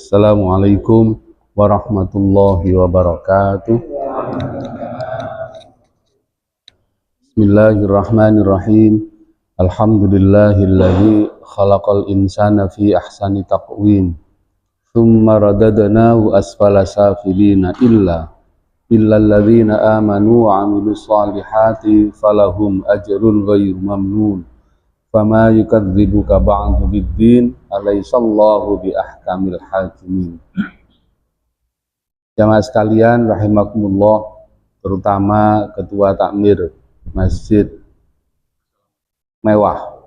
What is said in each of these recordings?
Assalamualaikum warahmatullahi wabarakatuh. Bismillahirrahmanirrahim. Alhamdulillahilladzi khalaqal insana fi ahsani taqwim. Tsumma radadnahu asfala safilina illal ladzina amanu wa 'amilus solihati falahum ajrun ghairu mamnun. Fama yukadzibuka ba'du biddin alaihissallahu bi ahkamil hakimin. Jamaah sekalian rahimakumullah, terutama ketua takmir masjid mewah,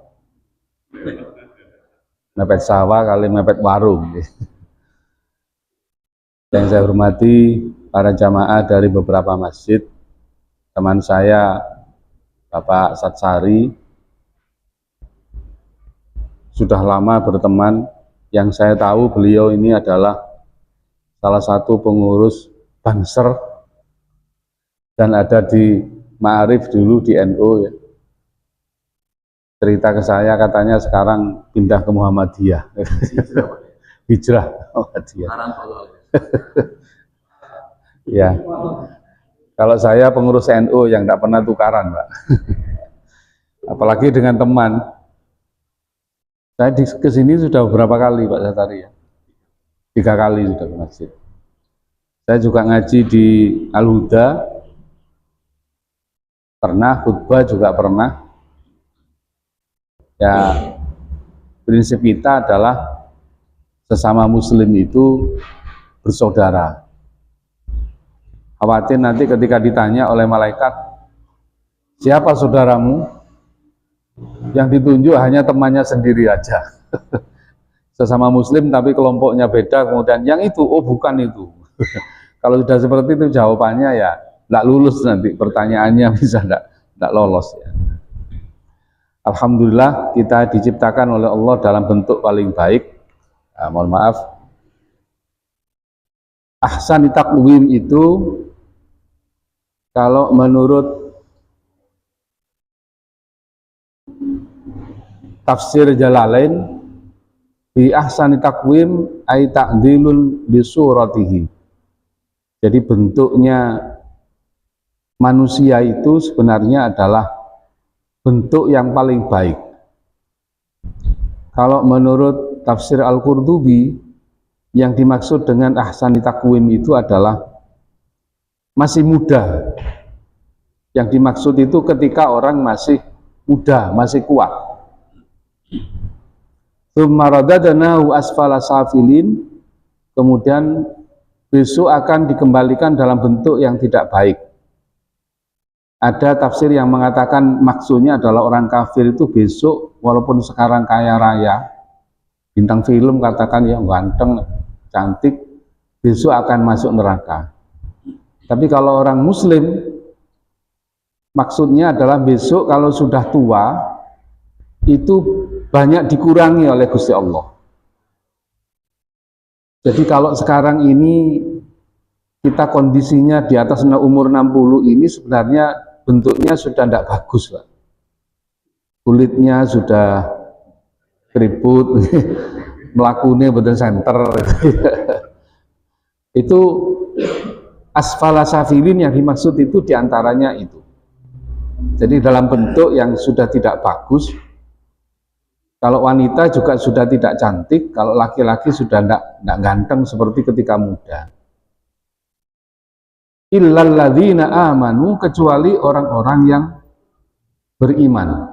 mepet sawah kali mepet warung. Yang saya hormati para jamaah dari beberapa masjid, teman saya Bapak Satsari sudah lama berteman. Yang saya tahu beliau ini adalah salah satu pengurus Banser dan ada di Ma'arif dulu di NU ya. Cerita ke saya katanya sekarang pindah ke Muhammadiyah. Hijrah Muhammadiyah. Ya. Kalau saya pengurus NU yang tidak pernah tukaran, Pak. Apalagi dengan teman. Saya ke sini sudah beberapa kali Pak Satari ya. 3 kali sudah ke masjid. Saya juga ngaji di Al-Huda, pernah khutbah juga pernah. Ya, prinsip kita adalah sesama muslim itu bersaudara. Khawatir nanti ketika ditanya oleh malaikat, siapa saudaramu? Yang ditunjuk hanya temannya sendiri aja. Sesama muslim tapi kelompoknya beda, kemudian yang itu, oh bukan itu. Kalau sudah seperti itu jawabannya ya tidak lulus, nanti pertanyaannya bisa tidak lolos ya. Alhamdulillah kita diciptakan oleh Allah dalam bentuk paling baik. Mohon maaf, ahsani taqwim itu kalau menurut tafsir Jalalain, bi ahsani taqwim ay ta'dilun bi suratihi. Jadi bentuknya manusia itu sebenarnya adalah bentuk yang paling baik. Kalau menurut tafsir Al-Qurtubi, yang dimaksud dengan ahsani taqwim itu adalah masih muda. Yang dimaksud itu ketika orang masih muda, masih kuat. Tsumma radadnahu asfala safilin, kemudian besok akan dikembalikan dalam bentuk yang tidak baik. Ada tafsir yang mengatakan maksudnya adalah orang kafir itu besok walaupun sekarang kaya raya, bintang film katakan yang ganteng, cantik, besok akan masuk neraka. Tapi kalau orang muslim maksudnya adalah besok kalau sudah tua itu banyak dikurangi oleh Gusti Allah. Jadi kalau sekarang ini kita kondisinya di atas umur 60 ini sebenarnya bentuknya sudah tidak bagus, Pak. Kulitnya sudah keriput, melakunya betul center. Itu asfala safilin yang dimaksud itu diantaranya itu. Jadi dalam bentuk yang sudah tidak bagus. Kalau wanita juga sudah tidak cantik, kalau laki-laki sudah tidak ganteng seperti ketika muda. Illal ladzina amanu, kecuali orang-orang yang beriman.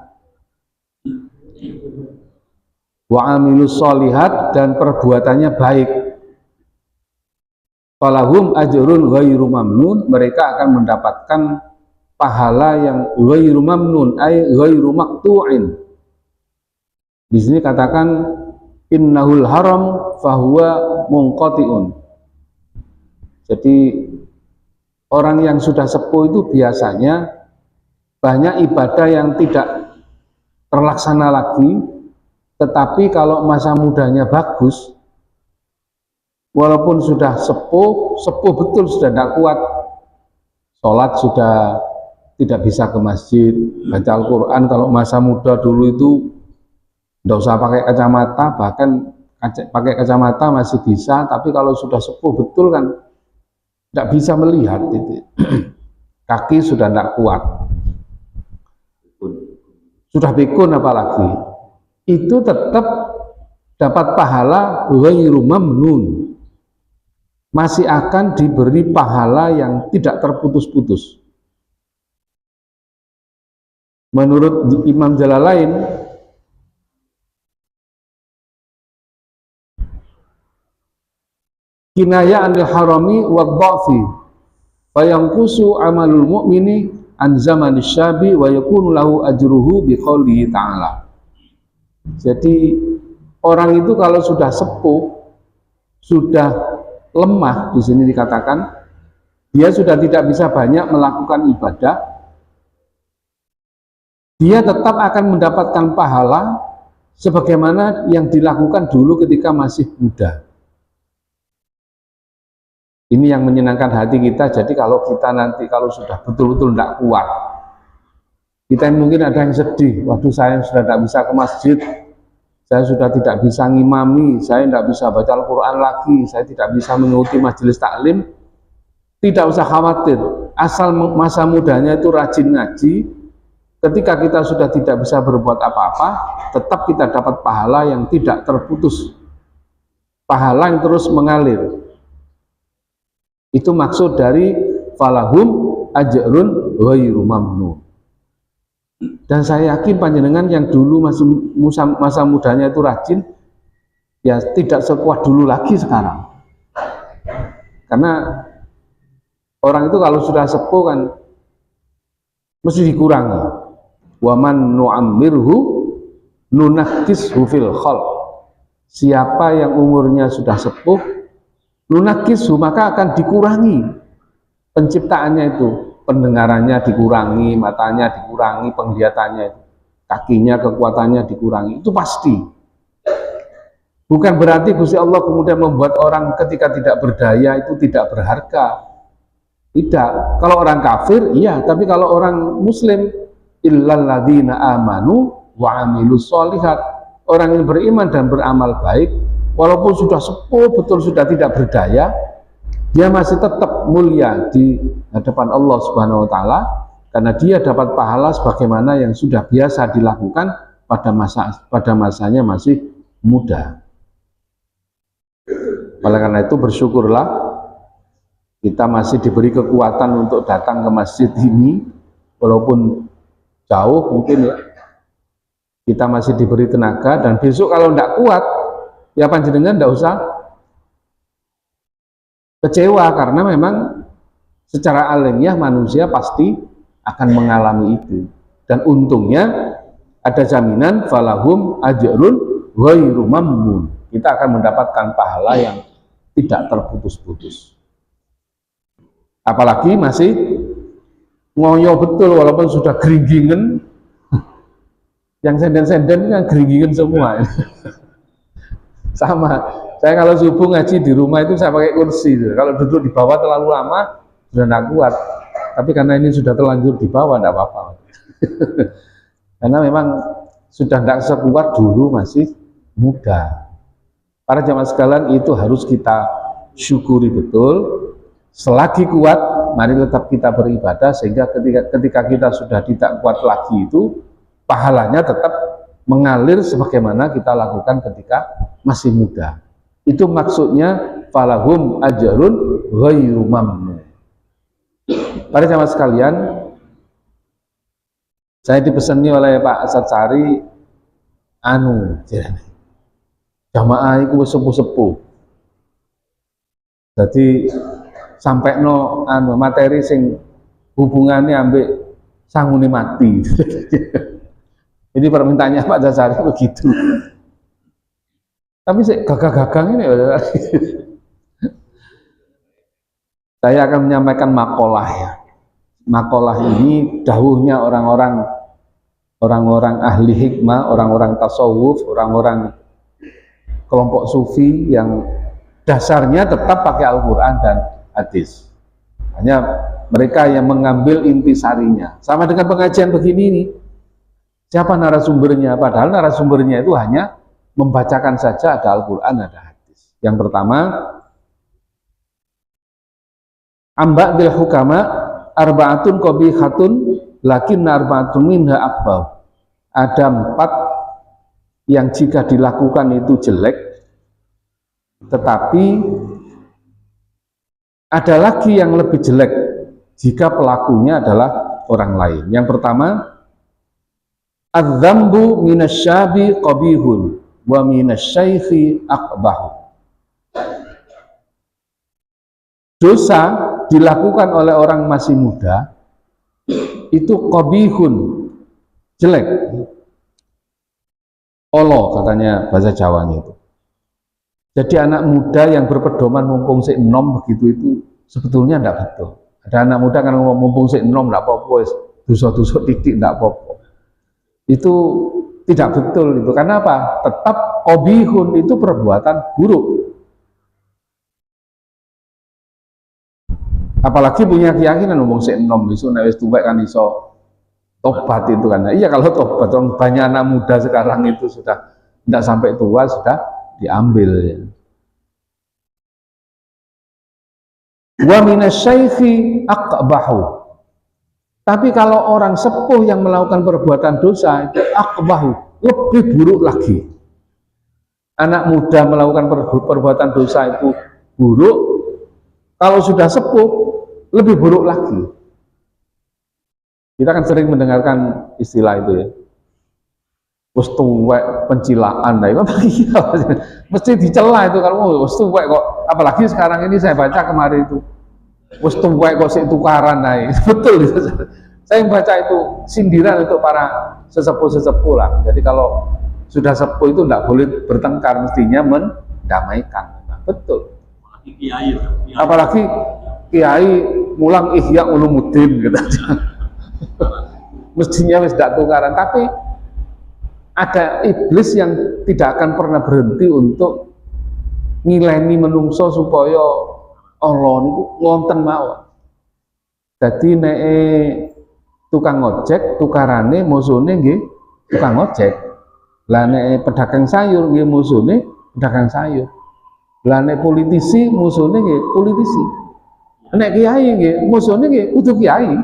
Wa amilus solihat, dan perbuatannya baik. Falahum ajrun ghairu mamnun, mereka akan mendapatkan pahala yang ghairu mamnun, ay ghairu maqtu'in. Di sini katakan innahul haram fahuwa munqati'un. Jadi orang yang sudah sepuh itu biasanya banyak ibadah yang tidak terlaksana lagi, tetapi kalau masa mudanya bagus, walaupun sudah sepuh betul sudah tidak kuat, sholat sudah tidak bisa ke masjid, baca Al-Quran kalau masa muda dulu itu tidak usah pakai kacamata, bahkan pakai kacamata masih bisa, tapi kalau sudah sepuh betul kan tidak bisa melihat itu. Kaki sudah tidak kuat, sudah pikun apalagi, itu tetap dapat pahala ghairu mamnun, masih akan diberi pahala yang tidak terputus-putus. Menurut Imam Jalalain, kinaya anil harami wa dha'fi fa yanqusu amalul mu'mini an zamanis syabi wa yakunu lahu ajruhu bi qoulihi ta'ala. Jadi orang itu kalau sudah sepuh, sudah lemah, di sini dikatakan dia sudah tidak bisa banyak melakukan ibadah, dia tetap akan mendapatkan pahala sebagaimana yang dilakukan dulu ketika masih muda. Ini yang menyenangkan hati kita. Jadi kalau kita nanti kalau sudah betul-betul tidak kuat, kita mungkin ada yang sedih, waduh saya sudah tidak bisa ke masjid, saya sudah tidak bisa ngimami, saya tidak bisa baca Al-Quran lagi, saya tidak bisa mengikuti majelis taklim. Tidak usah khawatir, asal masa mudanya itu rajin ngaji, ketika kita sudah tidak bisa berbuat apa-apa, tetap kita dapat pahala yang tidak terputus, pahala yang terus mengalir. Itu maksud dari falahum ajrun ghairu mamnun. Dan saya yakin panjenengan yang dulu masa mudanya itu rajin, ya tidak sekuat dulu lagi sekarang. Karena orang itu kalau sudah sepuh kan mesti dikurangi. Wa man nu'ammirhu nunakkishu fil khalq. Siapa yang umurnya sudah sepuh, nunakkishu, maka akan dikurangi penciptaannya itu, pendengarannya dikurangi, matanya dikurangi, penglihatannya, kakinya, kekuatannya dikurangi. Itu pasti. Bukan berarti Gusti Allah kemudian membuat orang ketika tidak berdaya itu tidak berharga. Tidak. Kalau orang kafir, iya, tapi kalau orang muslim, illal ladzina amanu wa amilus sholihat, orang yang beriman dan beramal baik, walaupun sudah sepuh betul, sudah tidak berdaya, dia masih tetap mulia di hadapan Allah Subhanahu wa taala karena dia dapat pahala sebagaimana yang sudah biasa dilakukan pada masanya masih muda. Oleh karena itu bersyukurlah kita masih diberi kekuatan untuk datang ke masjid ini, walaupun jauh mungkin ya, kita masih diberi tenaga. Dan besok kalau tidak kuat, ya panjenengan tidak usah kecewa, karena memang secara alamiah manusia pasti akan mengalami itu. Dan untungnya ada jaminan falahum ajrun ghairu mamnun, kita akan mendapatkan pahala yang tidak terputus-putus. Apalagi masih ngoyo betul, walaupun sudah geringgingen. Yang senden-senden kan geringgingen semua. Sama, saya kalau subuh ngaji di rumah itu saya pakai kursi. Kalau duduk di bawah terlalu lama sudah tidak kuat. Tapi karena ini sudah terlanjur di bawah, tidak apa-apa. Karena memang sudah tidak sekuat dulu masih muda. Para jamaah sekalian, itu harus kita syukuri betul. Selagi kuat, mari tetap kita beribadah, sehingga ketika kita sudah tidak kuat lagi itu, pahalanya tetap mengalir sebagaimana kita lakukan ketika masih muda. Itu maksudnya falahum ajrun ghairu mamnun. Para jamaah sekalian, saya dipesani oleh Pak Asad Sari, jamaah itu sepuh-sepuh. Jadi sampai no materi sing hubungannya ambek sangune mati. Ini permintaannya Pak Dasari begitu. Tapi gagah-gagang ini, saya akan menyampaikan makalah ya. Makalah ini dahulunya orang-orang ahli hikmah, orang-orang tasawuf, orang-orang kelompok sufi yang dasarnya tetap pakai Al-Quran dan hadis. Hanya mereka yang mengambil intisarinya. Sama dengan pengajian begini ini, siapa narasumbernya? Padahal narasumbernya itu hanya membacakan saja ada Al-Quran, ada hadis. Yang pertama, amba'dil hukama arba'atun qabihatun lakin arba'atun minha akbau. Ada 4 yang jika dilakukan itu jelek, tetapi ada lagi yang lebih jelek jika pelakunya adalah orang lain. Yang pertama, adzambu minasyabi qabihun wa minasyaikhi akbahu. Dosa dilakukan oleh orang masih muda itu qabihun, jelek. Olo katanya bahasa Jawanya itu. Jadi anak muda yang berpedoman mumpung sik enom begitu itu sebetulnya tidak betul. Ada anak muda kan ngomong mumpung sik enom tidak apa-apa, dosa-dosa titik tidak apa-apa. Itu tidak betul itu. Karena apa? Tetap qabihun itu perbuatan buruk. Apalagi punya keyakinan ngomong sik enom iso nek wis tuwek kan iso tobat itu kan. Iya, kalau tobat banyak anak muda sekarang itu sudah tidak sampai tua sudah diambil ya. Wa minasyaikhi akbahu. Tapi kalau orang sepuh yang melakukan perbuatan dosa itu akbahu, lebih buruk lagi. Anak muda melakukan perbuatan dosa itu buruk, kalau sudah sepuh lebih buruk lagi. Kita kan sering mendengarkan istilah itu ya, wis tuwek pencilaan, nah itu mesti dicela itu kalau wis tuwek kok, apalagi sekarang ini saya baca kemarin itu wis tuwek kok sik tukaran, nah betul itu. Saya baca itu sindiran untuk para sesepuh-sesepuh lah. Jadi kalau sudah sepuh itu tidak boleh bertengkar, mestinya mendamaikan. Nah, betul. Apalagi kiai mulang Ihya Ulumuddin gitu. Mestinya wis tidak tukaran, tapi ada iblis yang tidak akan pernah berhenti untuk ngileni menungso supaya Allah niku ngonten mawon. Dadi nek tukang ojek tukarane musune nggih tukang ojek. Lah nek pedagang sayur nggih musune pedagang sayur. Lah nek politisi musune nggih politisi. Nek kiai nggih musune nggih kudu kiai.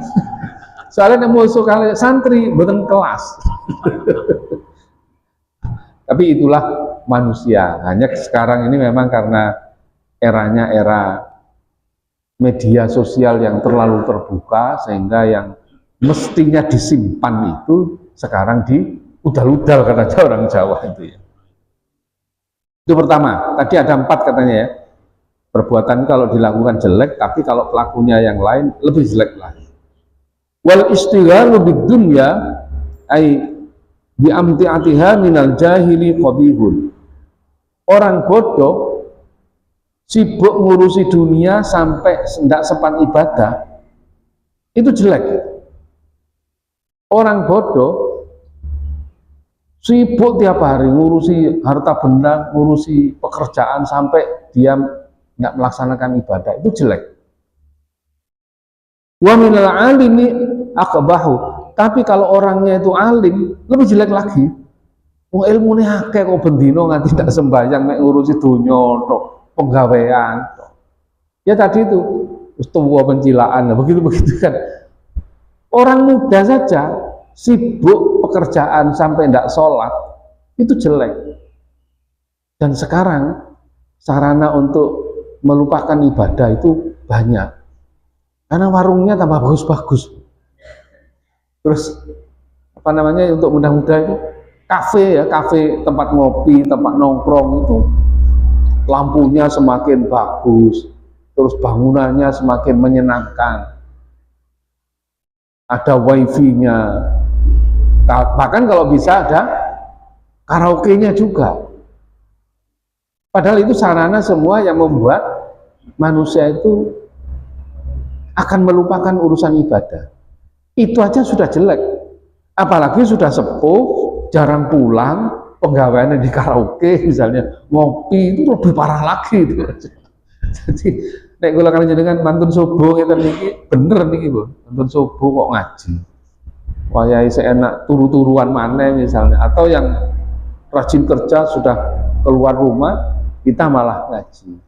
Soalnya nek musuh kali santri mboten kelas. Tapi itulah manusia. Hanya sekarang ini memang karena eranya era media sosial yang terlalu terbuka, sehingga yang mestinya disimpan itu sekarang diudal-udal, kata orang Jawa itu ya. Itu pertama. Tadi ada 4 katanya ya. Perbuatan kalau dilakukan jelek, tapi kalau pelakunya yang lain lebih jelek lagi. Wal istighalu bid-dunya ai bi amti'atiha minal jahili qabihun. Orang bodoh sibuk ngurusi dunia sampai tidak sempat ibadah, itu jelek. Orang bodoh sibuk tiap hari ngurusi harta benda, ngurusi pekerjaan sampai dia tidak melaksanakan ibadah, itu jelek. Wa minal alimi akbahu. Tapi kalau orangnya itu alim, lebih jelek lagi. Wong ilmune akeh kok bendino nganti tidak sembahyang mek ngurusi dunya tok, penggawean tok. Ya tadi itu tuwa pencilaan, begitu-begitu kan. Orang muda saja sibuk pekerjaan sampai tidak sholat, itu jelek. Dan sekarang sarana untuk melupakan ibadah itu banyak. Karena warungnya tambah bagus-bagus. Terus apa namanya untuk muda-muda itu kafe ya, kafe tempat ngopi, tempat nongkrong itu lampunya semakin bagus, terus bangunannya semakin menyenangkan, ada wifi-nya, bahkan kalau bisa ada karaoke-nya juga. Padahal itu sarana semua yang membuat manusia itu akan melupakan urusan ibadah. Itu aja sudah jelek, apalagi sudah sepuh, jarang pulang, penggaweannya di karaoke misalnya, ngopi, itu lebih parah lagi itu. Jadi nek kula kan jenengan mantun subuh ngeten niki bener niki Bu, mantun subuh kok ngaji. Wayahe seenak turu-turuan maneh misalnya, atau yang rajin kerja, sudah keluar rumah, kita malah ngaji.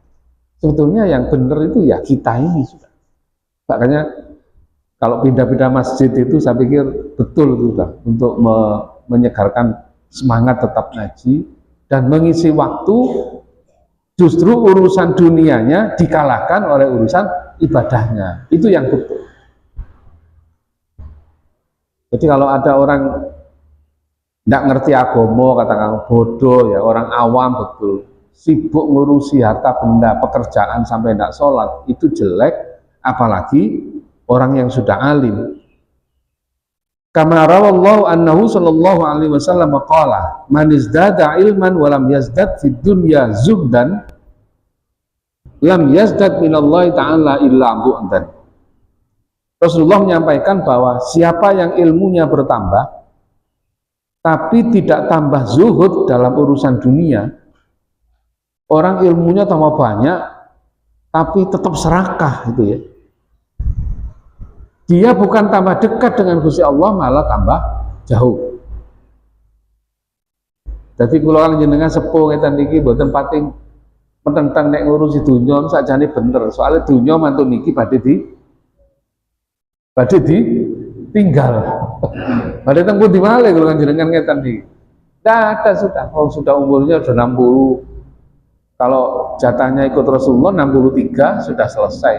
Sebetulnya yang benar itu ya kita ini sudah. Makanya kalau pindah-pindah masjid itu saya pikir betul sudah untuk menyegarkan semangat tetap ngaji dan mengisi waktu, justru urusan dunianya dikalahkan oleh urusan ibadahnya. Itu yang betul. Jadi kalau ada orang tidak ngerti agama, katakan bodoh ya, orang awam betul, sibuk ngurusi harta benda, pekerjaan sampai tidak sholat, itu jelek, apalagi orang yang sudah alim. Kama rawallahu annahu sallallahu alaihi wasallam qala man izdada ilman wa lam yazdad fid dunya zuhdan lam yazdad minallahi ta'ala illa bu'dan. Rasulullah menyampaikan bahwa siapa yang ilmunya bertambah tapi tidak tambah zuhud dalam urusan dunia, orang ilmunya tambah banyak tapi tetap serakah gitu ya, dia bukan tambah dekat dengan Gusti Allah, malah tambah jauh. Jadi kalau kan jenengan sepuh ngeten niki mboten pating mententang nek ngurusi dunya sakjane bener, soalnya dunya mantu niki badhe tinggal. Badhe teng pundi malih kalau kan jenengan ngeten niki. Tidak ada sudah, sudah umurnya sudah 60. Kalau jatahnya ikut Rasulullah 63 sudah selesai.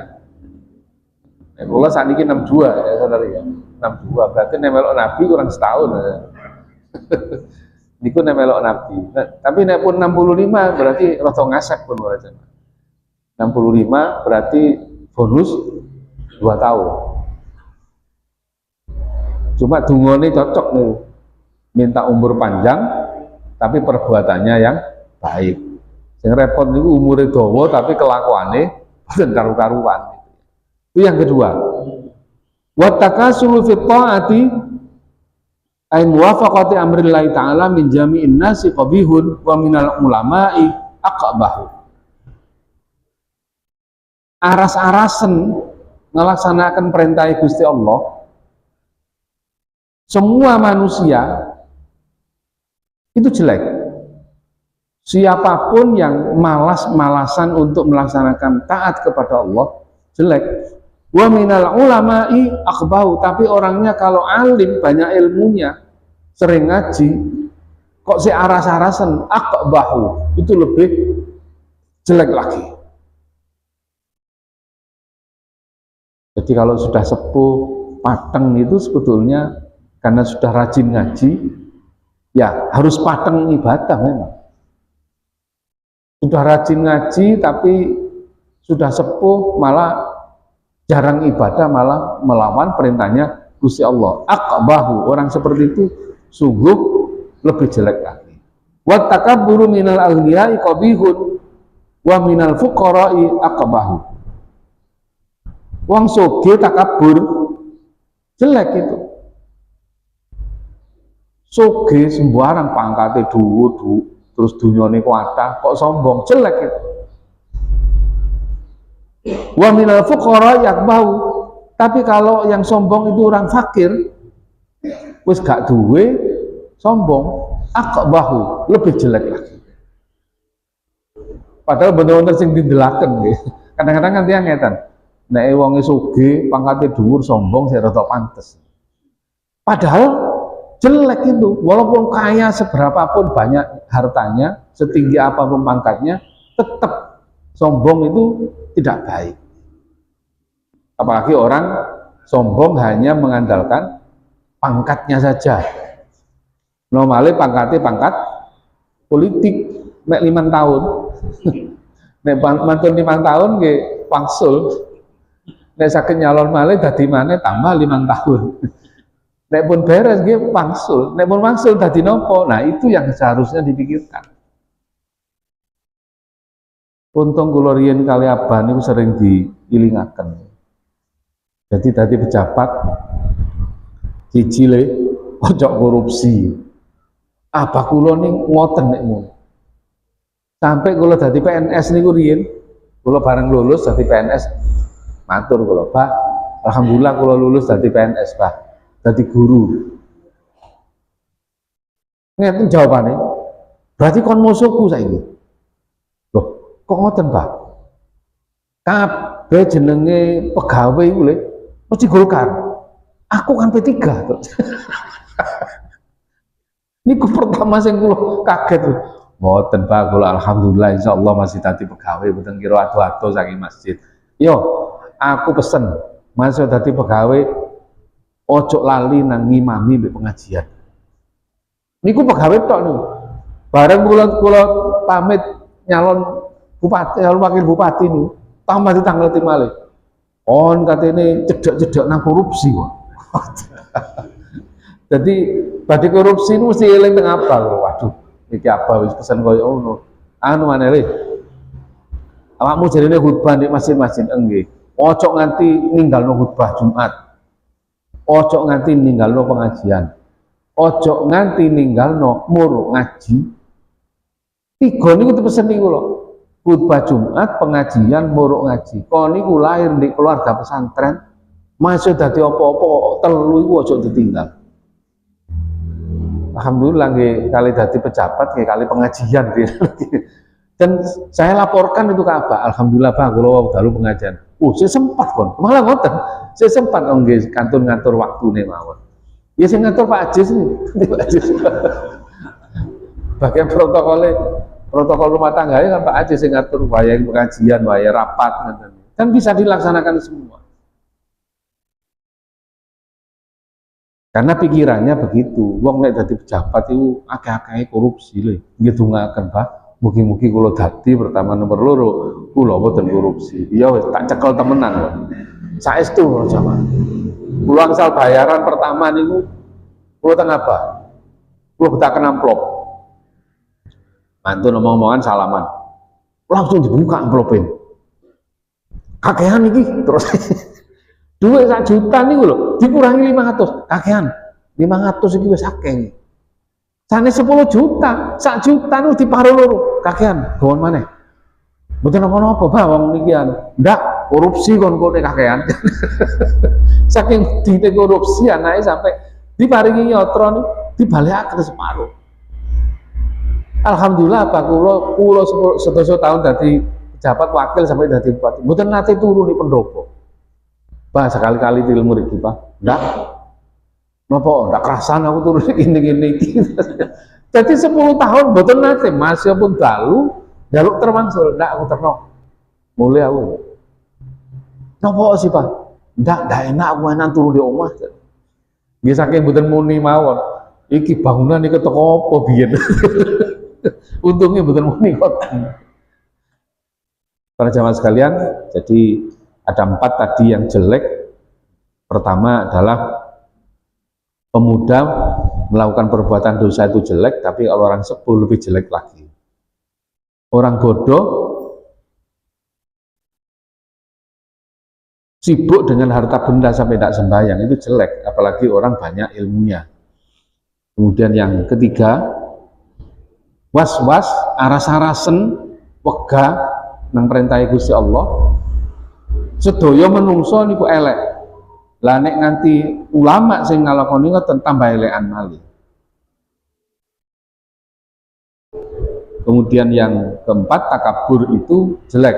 Kula saat ini 62 ya saudara ya, 62 berarti nemelok Nabi kurang setahun ya. Niku nemelok Nabi. Nah, tapi nek pun 65 berarti rada ngasek pun ora. 65 berarti bonus 2 tahun. Cuma dungone cocok nih, minta umur panjang tapi perbuatannya yang baik. Yang repot niku umure dawa tapi kelakuane boten karu-karuan. Itu yang kedua. Wa takasulu fi ta'ati ay muwafaqati amrillahi ta'ala min jami'in nasi qabihun wa minal ulama'i aqbahu. Aras-arasen melaksanakan perintah Gusti Allah, semua manusia itu jelek. Siapapun yang malas-malasan untuk melaksanakan taat kepada Allah jelek. Wa minal ulama'i akhbahu, tapi orangnya kalau alim, banyak ilmunya, sering ngaji, kok si aras-arasan, akhbahu, itu lebih jelek lagi. Jadi kalau sudah sepuh, pateng itu sebetulnya karena sudah rajin ngaji, ya harus pateng ibadah memang. Sudah rajin ngaji tapi sudah sepuh malah jarang ibadah, malah melawan perintahnya Gusti Allah. Aqbahu, orang seperti itu sungguh lebih jelek lagi. Wa takabburu minal aghniyai qabihun wa minal fuqara'i aqbahu. Wong sugih takabur jelek itu. Sugih sembarang pangkate dhuwur, terus dunyane kuatah, kok sombong, jelek itu. Wa minal fuqara yakbahu, tapi kalau yang sombong itu orang fakir, wis gak duwe, sombong, akbahu, lebih jelek lagi. Padahal bener-bener sing didelaken nggih. Kadang-kadang kan tiyang ngeten, nek wong sugih, pangkate dhuwur, sombong, saya rada pantes. Padahal jelek itu, walaupun kaya seberapapun banyak hartanya, setinggi apapun pangkatnya, tetap sombong itu tidak baik. Apalagi orang sombong hanya mengandalkan pangkatnya saja. Normalnya pangkatnya pangkat politik, nek 5 tahun. Nek mantun 5 tahun nggih wangsul. Nek saged nyalon malih dadi maneh tambah 5 tahun. Nek pun beres nggih wangsul. Nek pun wangsul dadi nopo? Nah, itu yang seharusnya dipikirkan. Untung kula riyen kali abah niku sering diilingaken. Jadi tadi pejabat cicile ojo korupsi. Abah kula ning ngoten nek ngono. Sampai kula dadi PNS niku riyen, kula bareng lulus dadi PNS, matur kula, "Pak, alhamdulillah kula lulus dadi PNS, Pak. Dadi guru." Ngeten jawabane. Berarti kon musuhku saiki. Loh, kok ngoten, Pak? Kabeh jenenge pegawai iku lho mesti Golkar. Aku kan P3 terus. Niku pertama sing kula kaget. Mboten Pak, kula alhamdulillah insyaallah masih dadi pegawai mboten kira ado-ado saking masjid. Yo, aku pesen masuk dadi pegawai ojo lali nang ngimami mbek pengajian. Niku pegawai tok niku. Bareng kula pamit nyalon bupati, nyalon wakil bupati niku, tambah ditanggal malih. On katene cedek-cedek nang korupsi kok. Jadi badhe korupsi itu mesti eling teng apa lho. Waduh, iki apa wis pesen koyo ngono. Anu maneh le. Awakmu jarine khutbah di masjid-masjid enggih. Ojo nganti ninggalno khutbah Jumat. Ojo nganti ninggalno pengajian. Ojo nganti ninggalno mur ngaji. Tiga niku pesen niku lho. Khutbah Jumat, pengajian, mur ngaji. Kon niku lahir di keluarga pesantren, masuk dadi apa-apa telu iku ojo ditinggal. Alhamdulillah nggih kali dadi pejabat nggih kali pengajian dan saya laporkan itu ke Abah. Alhamdulillah Pak kula dalu pengajian. Saya sempat kon. Malah ngoten. Saya sempat nggih kantur-ngatur waktune mawon. Ya sing ngatur Pak Ajis iki. Bagian protokol rumah tangga kan Pak Ajis sing ngatur wayah pengajian, wayah rapat ngoten. Kan bisa dilaksanakan semua. Karena pikirannya begitu, wong nek dadi pejabat itu akeh-akeh korupsi lho. Nggih dongaken, Pak. Mugi-mugi kula dadi pertama nomor loro, kula boten korupsi. Ya wis tak cekel temenan kok. Saestu jamaah. Kula angsal bayaran pertama niku kula teng apa? Kula betaken amplop. Mantu ngomong-ngomongan salaman. Langsung dibuka amplopin. Kakehan iki terus duit 1 juta niku lho, dikurangi 500, kakean. 500 iki wis akeh. Sane 10 juta, 1 juta niku diparo loro, kakean. Gawon maneh. Mboten apa-apa, Pak, wong niki ndak korupsi kon kene kakean. Saking dite korupsi anake sampai diparingi nyotro niku dibalekake separuh. Alhamdulillah Pak kula sedasa tahun dadi pejabat wakil sampai dadi bupati. Mboten nate turu di pendopo. Pak sekali-kali ilmu iki Pak. Ndak. Napa ndak kerasan aku turun gini-gini iki. Jadi 10 tahun mboten nate masih pun dalu jaluk termangsul ndak aku terno. Mulai aku. Napa sih Pak? Ndak enak aku enak turu di omah. Nggih saking mboten muni mawon. Iki bangunan iki teko apa biyen. Untungnya mboten muni kok. Para jamaah sekalian, jadi ada 4 tadi yang jelek. Pertama adalah pemuda melakukan perbuatan dosa itu jelek, tapi kalau orang sepuh lebih jelek lagi. Orang bodoh sibuk dengan harta benda sampai tidak sembahyang, itu jelek, apalagi orang banyak ilmunya. Kemudian yang ketiga, was-was, aras-arasen, wegah nang perintah Gusti Allah. Sedaya menungso niku elek. Lah nek nganti ulama sing nglakoni ngoten tambah elekan malih. Kemudian yang keempat, takabur itu jelek.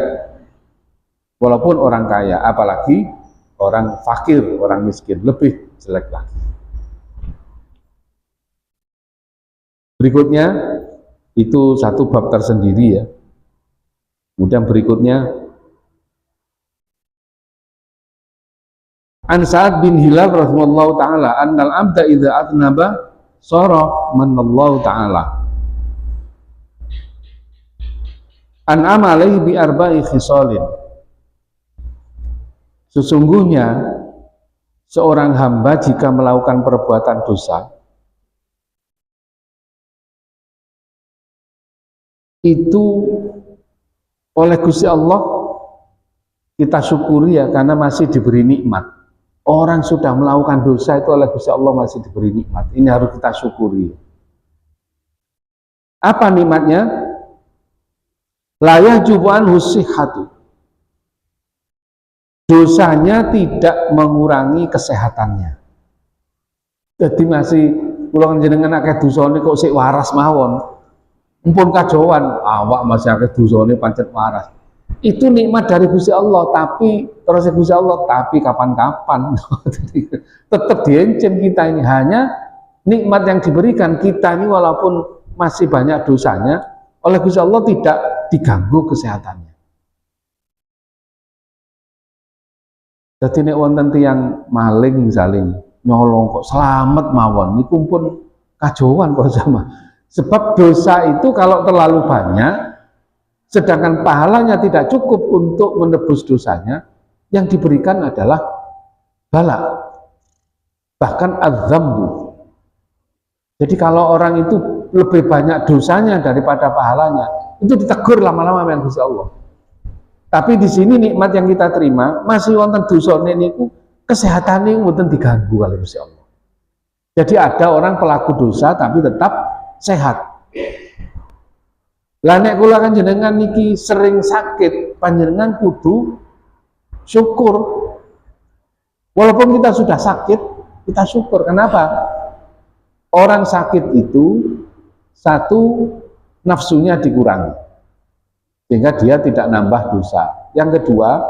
Walaupun orang kaya, apalagi orang fakir, orang miskin lebih jelek lagi. Berikutnya itu satu bab tersendiri ya. Kemudian berikutnya An Sa'ad bin Hilal radhiyallahu taala annal abda idza atnaba sara manallahu taala an amalihi bi arba'i khisalin. Sesungguhnya seorang hamba jika melakukan perbuatan dosa itu oleh Gusti Allah kita syukuri ya, karena masih diberi nikmat. Orang sudah melakukan dosa itu oleh Gusti Allah masih diberi nikmat. Ini harus kita syukuri. Apa nikmatnya? La yajubu anhu sihhatu. Dosanya tidak mengurangi kesehatannya. Jadi masih kula jenengan akeh dosane kok sik waras mawon. Mumpun kajowan, awak masih akeh dosane pancet waras. Itu nikmat dari Gusti Allah, tapi terus Gusti Allah, tapi kapan-kapan. Tetap diencem kita ini, hanya nikmat yang diberikan kita ini walaupun masih banyak dosanya, oleh Gusti Allah tidak diganggu kesehatannya. Jadi nek wonten tiyang maling misalnya nyolong kok selamat mawon niku pun kajowan kok sama. Sebab dosa itu kalau terlalu banyak sedangkan pahalanya tidak cukup untuk menebus dosanya, yang diberikan adalah bala, bahkan adzambu. Jadi kalau orang itu lebih banyak dosanya daripada pahalanya, itu ditegur lama-lama oleh Gusti Allah. Tapi di sini nikmat yang kita terima masih wonten dosane niku kesehatannya mboten diganggu oleh Gusti Allah. Jadi ada orang pelaku dosa tapi tetap sehat. Lah nek kula kan jenengan niki sering sakit, panjenengan kudu syukur. Walaupun kita sudah sakit, kita syukur. Kenapa? Orang sakit itu satu, nafsunya dikurangi sehingga dia tidak nambah dosa. Yang kedua,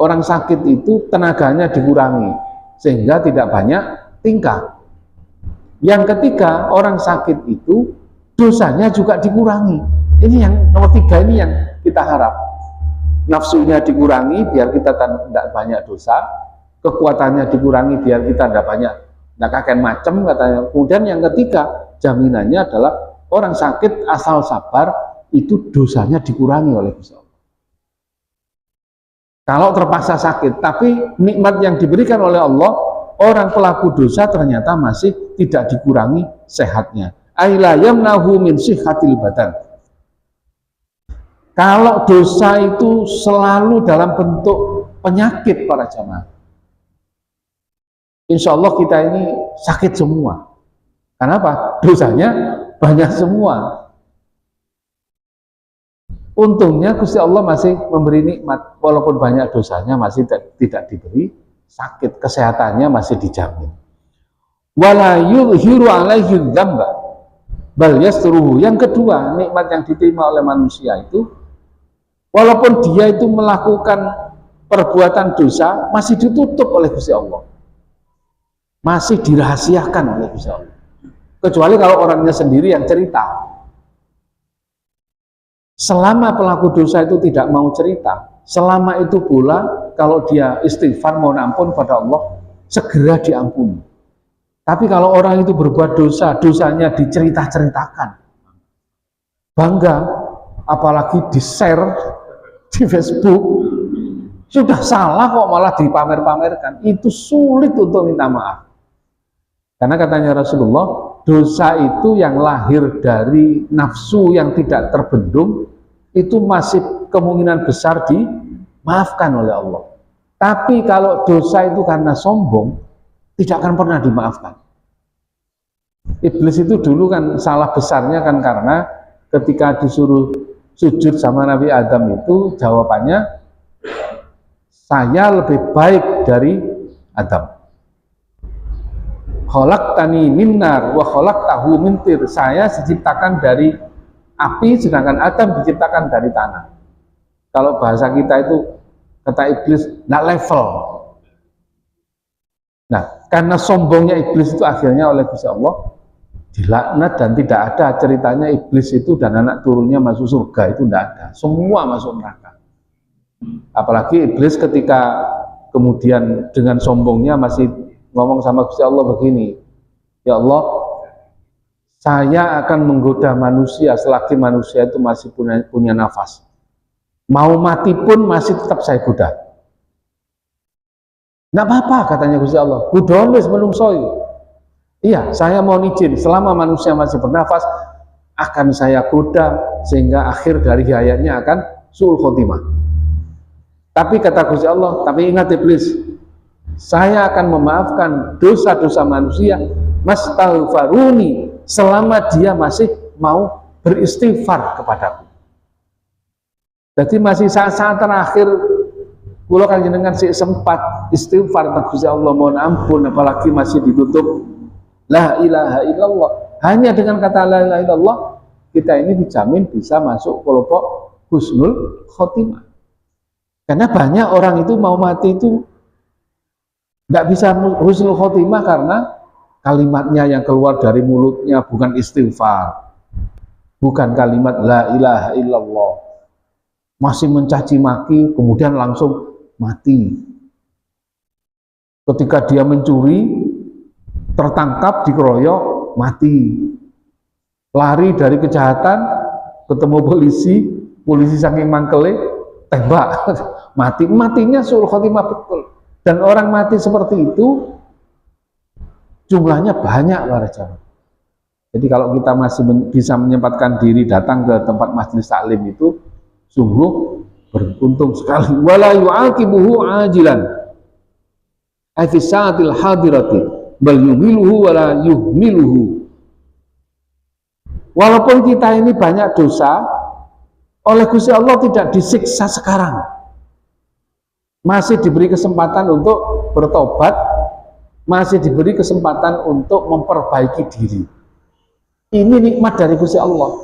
orang sakit itu tenaganya dikurangi sehingga tidak banyak tingkah. Yang ketiga, orang sakit itu dosanya juga dikurangi. Ini yang nomor tiga, ini yang kita harap. Nafsunya dikurangi biar kita tidak banyak dosa, kekuatannya dikurangi biar kita tidak banyak, tidak kakek macam katanya. Kemudian yang ketiga, jaminannya adalah orang sakit asal sabar itu dosanya dikurangi oleh Gusti Allah. Kalau terpaksa sakit, tapi nikmat yang diberikan oleh Allah, orang pelaku dosa ternyata masih tidak dikurangi sehatnya. Aila yamnahu min sihhatil badan. Kalau dosa itu selalu dalam bentuk penyakit para jamaah, insya Allah kita ini sakit semua. Kenapa? Dosanya banyak semua. Untungnya Gusti Allah masih memberi nikmat, walaupun banyak dosanya masih tidak diberi sakit, kesehatannya masih dijamin. Wala yuzhiru alaihi dzamba bal yastruhu. Yang kedua, nikmat yang diterima oleh manusia itu walaupun dia itu melakukan perbuatan dosa masih ditutup oleh Gusti Allah. Masih dirahasiakan oleh Gusti Allah. Kecuali kalau orangnya sendiri yang cerita. Selama pelaku dosa itu tidak mau cerita, selama itu pula kalau dia istighfar mohon ampun pada Allah, segera diampuni. Tapi kalau orang itu berbuat dosa, dosanya dicerita-ceritakan, bangga, apalagi di-share di Facebook, sudah salah kok malah dipamer-pamerkan, itu sulit untuk minta maaf. Karena katanya Rasulullah, dosa itu yang lahir dari nafsu yang tidak terbendung, itu masih kemungkinan besar dimaafkan oleh Allah. Tapi kalau dosa itu karena sombong, tidak akan pernah dimaafkan. Iblis itu dulu kan salah besarnya kan karena ketika disuruh sujud sama Nabi Adam itu jawabannya, saya lebih baik dari Adam. Khalaqtani min nar wa khalaqtahu min tir. Saya diciptakan dari api sedangkan Adam diciptakan dari tanah. Kalau bahasa kita itu kata iblis nggak level. Nah, karena sombongnya iblis itu akhirnya oleh Gusti Allah dilaknat dan tidak ada ceritanya iblis itu dan anak turunnya masuk surga, itu tidak ada. Semua masuk neraka. Apalagi iblis ketika kemudian dengan sombongnya masih ngomong sama Gusti Allah begini, ya Allah, saya akan menggoda manusia selagi manusia itu masih punya nafas. Mau mati pun masih tetap saya goda. Nggak apa-apa katanya Gusti Allah, godon wis menungso. Iya, saya mau izin selama manusia masih bernafas akan saya goda sehingga akhir dari hayatnya akan su'ul khotimah. Tapi kata Gusti Allah, tapi ingat iblis, saya akan memaafkan dosa-dosa manusia mastaghfaruni selama dia masih mau beristighfar kepadaku. Jadi masih saat-saat terakhir kula kan jenengan sik sempat istighfar kepada Gusti Allah mohon ampun, apalagi masih ditutup la ilaha illallah. Hanya dengan kata la ilaha illallah kita ini dijamin bisa masuk kelompok husnul khotimah. Karena banyak orang itu mau mati itu nggak bisa husnul khotimah karena kalimatnya yang keluar dari mulutnya bukan istighfar, bukan kalimat la ilaha illallah, masih mencaci maki, kemudian langsung mati. Ketika dia mencuri, tertangkap, dikeroyok, mati. Lari dari kejahatan, ketemu polisi, polisi saking mangkele, tembak, mati. Matinya sul khotimah betul. Dan orang mati seperti itu jumlahnya banyak para jamaah. Jadi kalau kita masih bisa menyempatkan diri datang ke tempat majelis taklim itu sungguh beruntung sekali. Wala yu'aqibuhu ajilan ay fi sa'atil hadirati bal yuhmiluhu wala yuhmiluhu. Walaupun kita ini banyak dosa, oleh Gusti Allah tidak disiksa sekarang. Masih diberi kesempatan untuk bertobat, masih diberi kesempatan untuk memperbaiki diri. Ini nikmat dari Gusti Allah.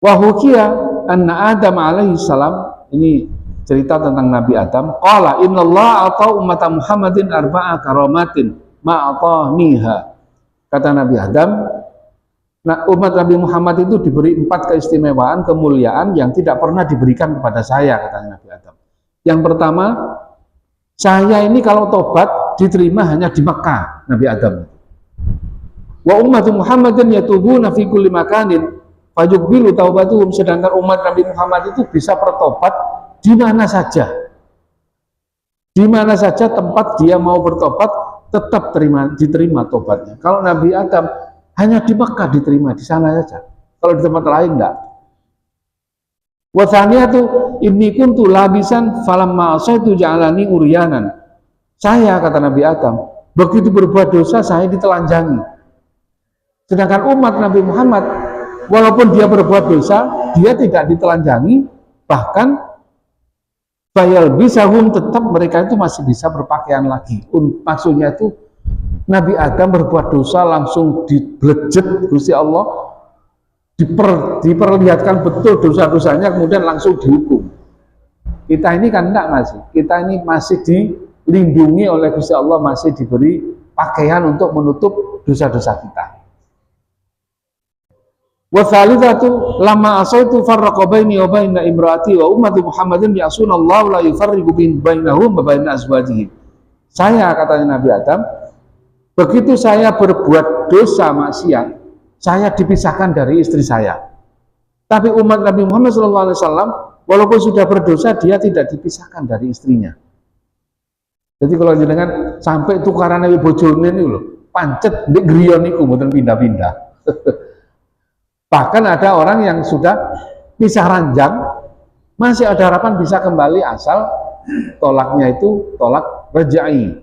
Wa hukiya anna Adam alaihi salam, ini cerita tentang Nabi Adam, qala innallaha ata umat Muhammadin arba'a karamatin ma ataniha. Kata Nabi Adam, nah, umat Nabi Muhammad itu diberi 4 keistimewaan, kemuliaan yang tidak pernah diberikan kepada saya, kata Nabi Adam. Yang pertama, saya ini kalau tobat diterima hanya di Mekah, Nabi Adam. Wa ummatu Muhammadin yatubuna fi kulli makanin fayuqbilu taubatuhum, sedangkan umat Nabi Muhammad itu bisa bertobat di mana saja. Di mana saja tempat dia mau bertobat tetap diterima tobatnya. Kalau Nabi Adam hanya di Mekah diterima, di sana saja. Kalau di tempat lain enggak. Wa tsaniyatu inni kuntu labisan falamma asaitu ja'alani uryanan. Saya, kata Nabi Adam, begitu berbuat dosa saya ditelanjangi. Sedangkan umat Nabi Muhammad walaupun dia berbuat dosa, dia tidak ditelanjangi, bahkan bayal bisahum, tetap mereka itu masih bisa berpakaian lagi. Maksudnya itu Nabi Adam berbuat dosa langsung diblejet Gusti Allah, diperlihatkan betul dosa-dosanya, kemudian langsung dihukum. Kita ini kan enggak, masih kita ini masih dilindungi oleh Gusti Allah, masih diberi pakaian untuk menutup dosa-dosa kita. Wa tsalitsatu lamma asaitu farraqa baini wa baina imraati wa ummati Muhammadin ya'sunallahu la yufarriqu bainahum wa baina azwajihim. Saya, katanya Nabi Adam, begitu saya berbuat dosa maksiat, saya dipisahkan dari istri saya. Tapi umat Nabi Muhammad SAW walaupun sudah berdosa, dia tidak dipisahkan dari istrinya. Jadi kalau jenengan sampai tukaran nabi bojone niku lho, pancet ndek griya niku mboten pindah-pindah. Bahkan ada orang yang sudah pisah ranjang, masih ada harapan bisa kembali asal tolaknya itu tolak rajai,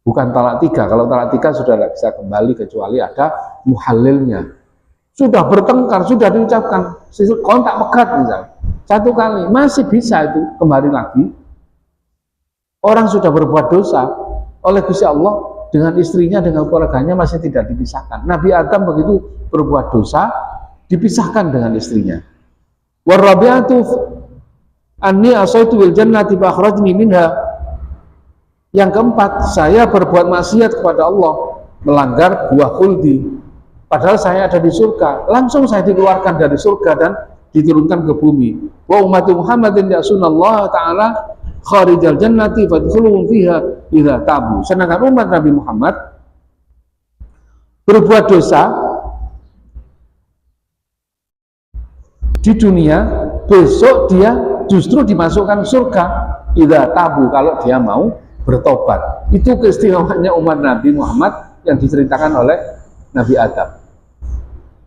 bukan talak 3. Kalau talak 3 sudah tidak bisa kembali kecuali ada muhalilnya. Sudah bertengkar, sudah diucapkan kontak megat misalnya 1 kali, masih bisa itu kembali lagi. Orang sudah berbuat dosa, oleh Gusti Allah dengan istrinya, dengan keluarganya masih tidak dipisahkan. Nabi Adam begitu berbuat dosa, dipisahkan dengan istrinya. Warabiatu anni asaitu bil jannati fa akhrajni minha. Yang keempat, saya berbuat maksiat kepada Allah, melanggar buah khuldi. Padahal saya ada di surga, langsung saya dikeluarkan dari surga dan diturunkan ke bumi. Wa ummatu Muhammadin ya'sunallaha ta'ala kharijal jannati fadkhuluhum fiha idza tabu. Sedangkan umat Nabi Muhammad berbuat dosa di dunia, besok dia justru dimasukkan surga idza tabu, kalau dia mau bertobat. Itu keistimewaannya umat Nabi Muhammad yang diceritakan oleh Nabi Adam.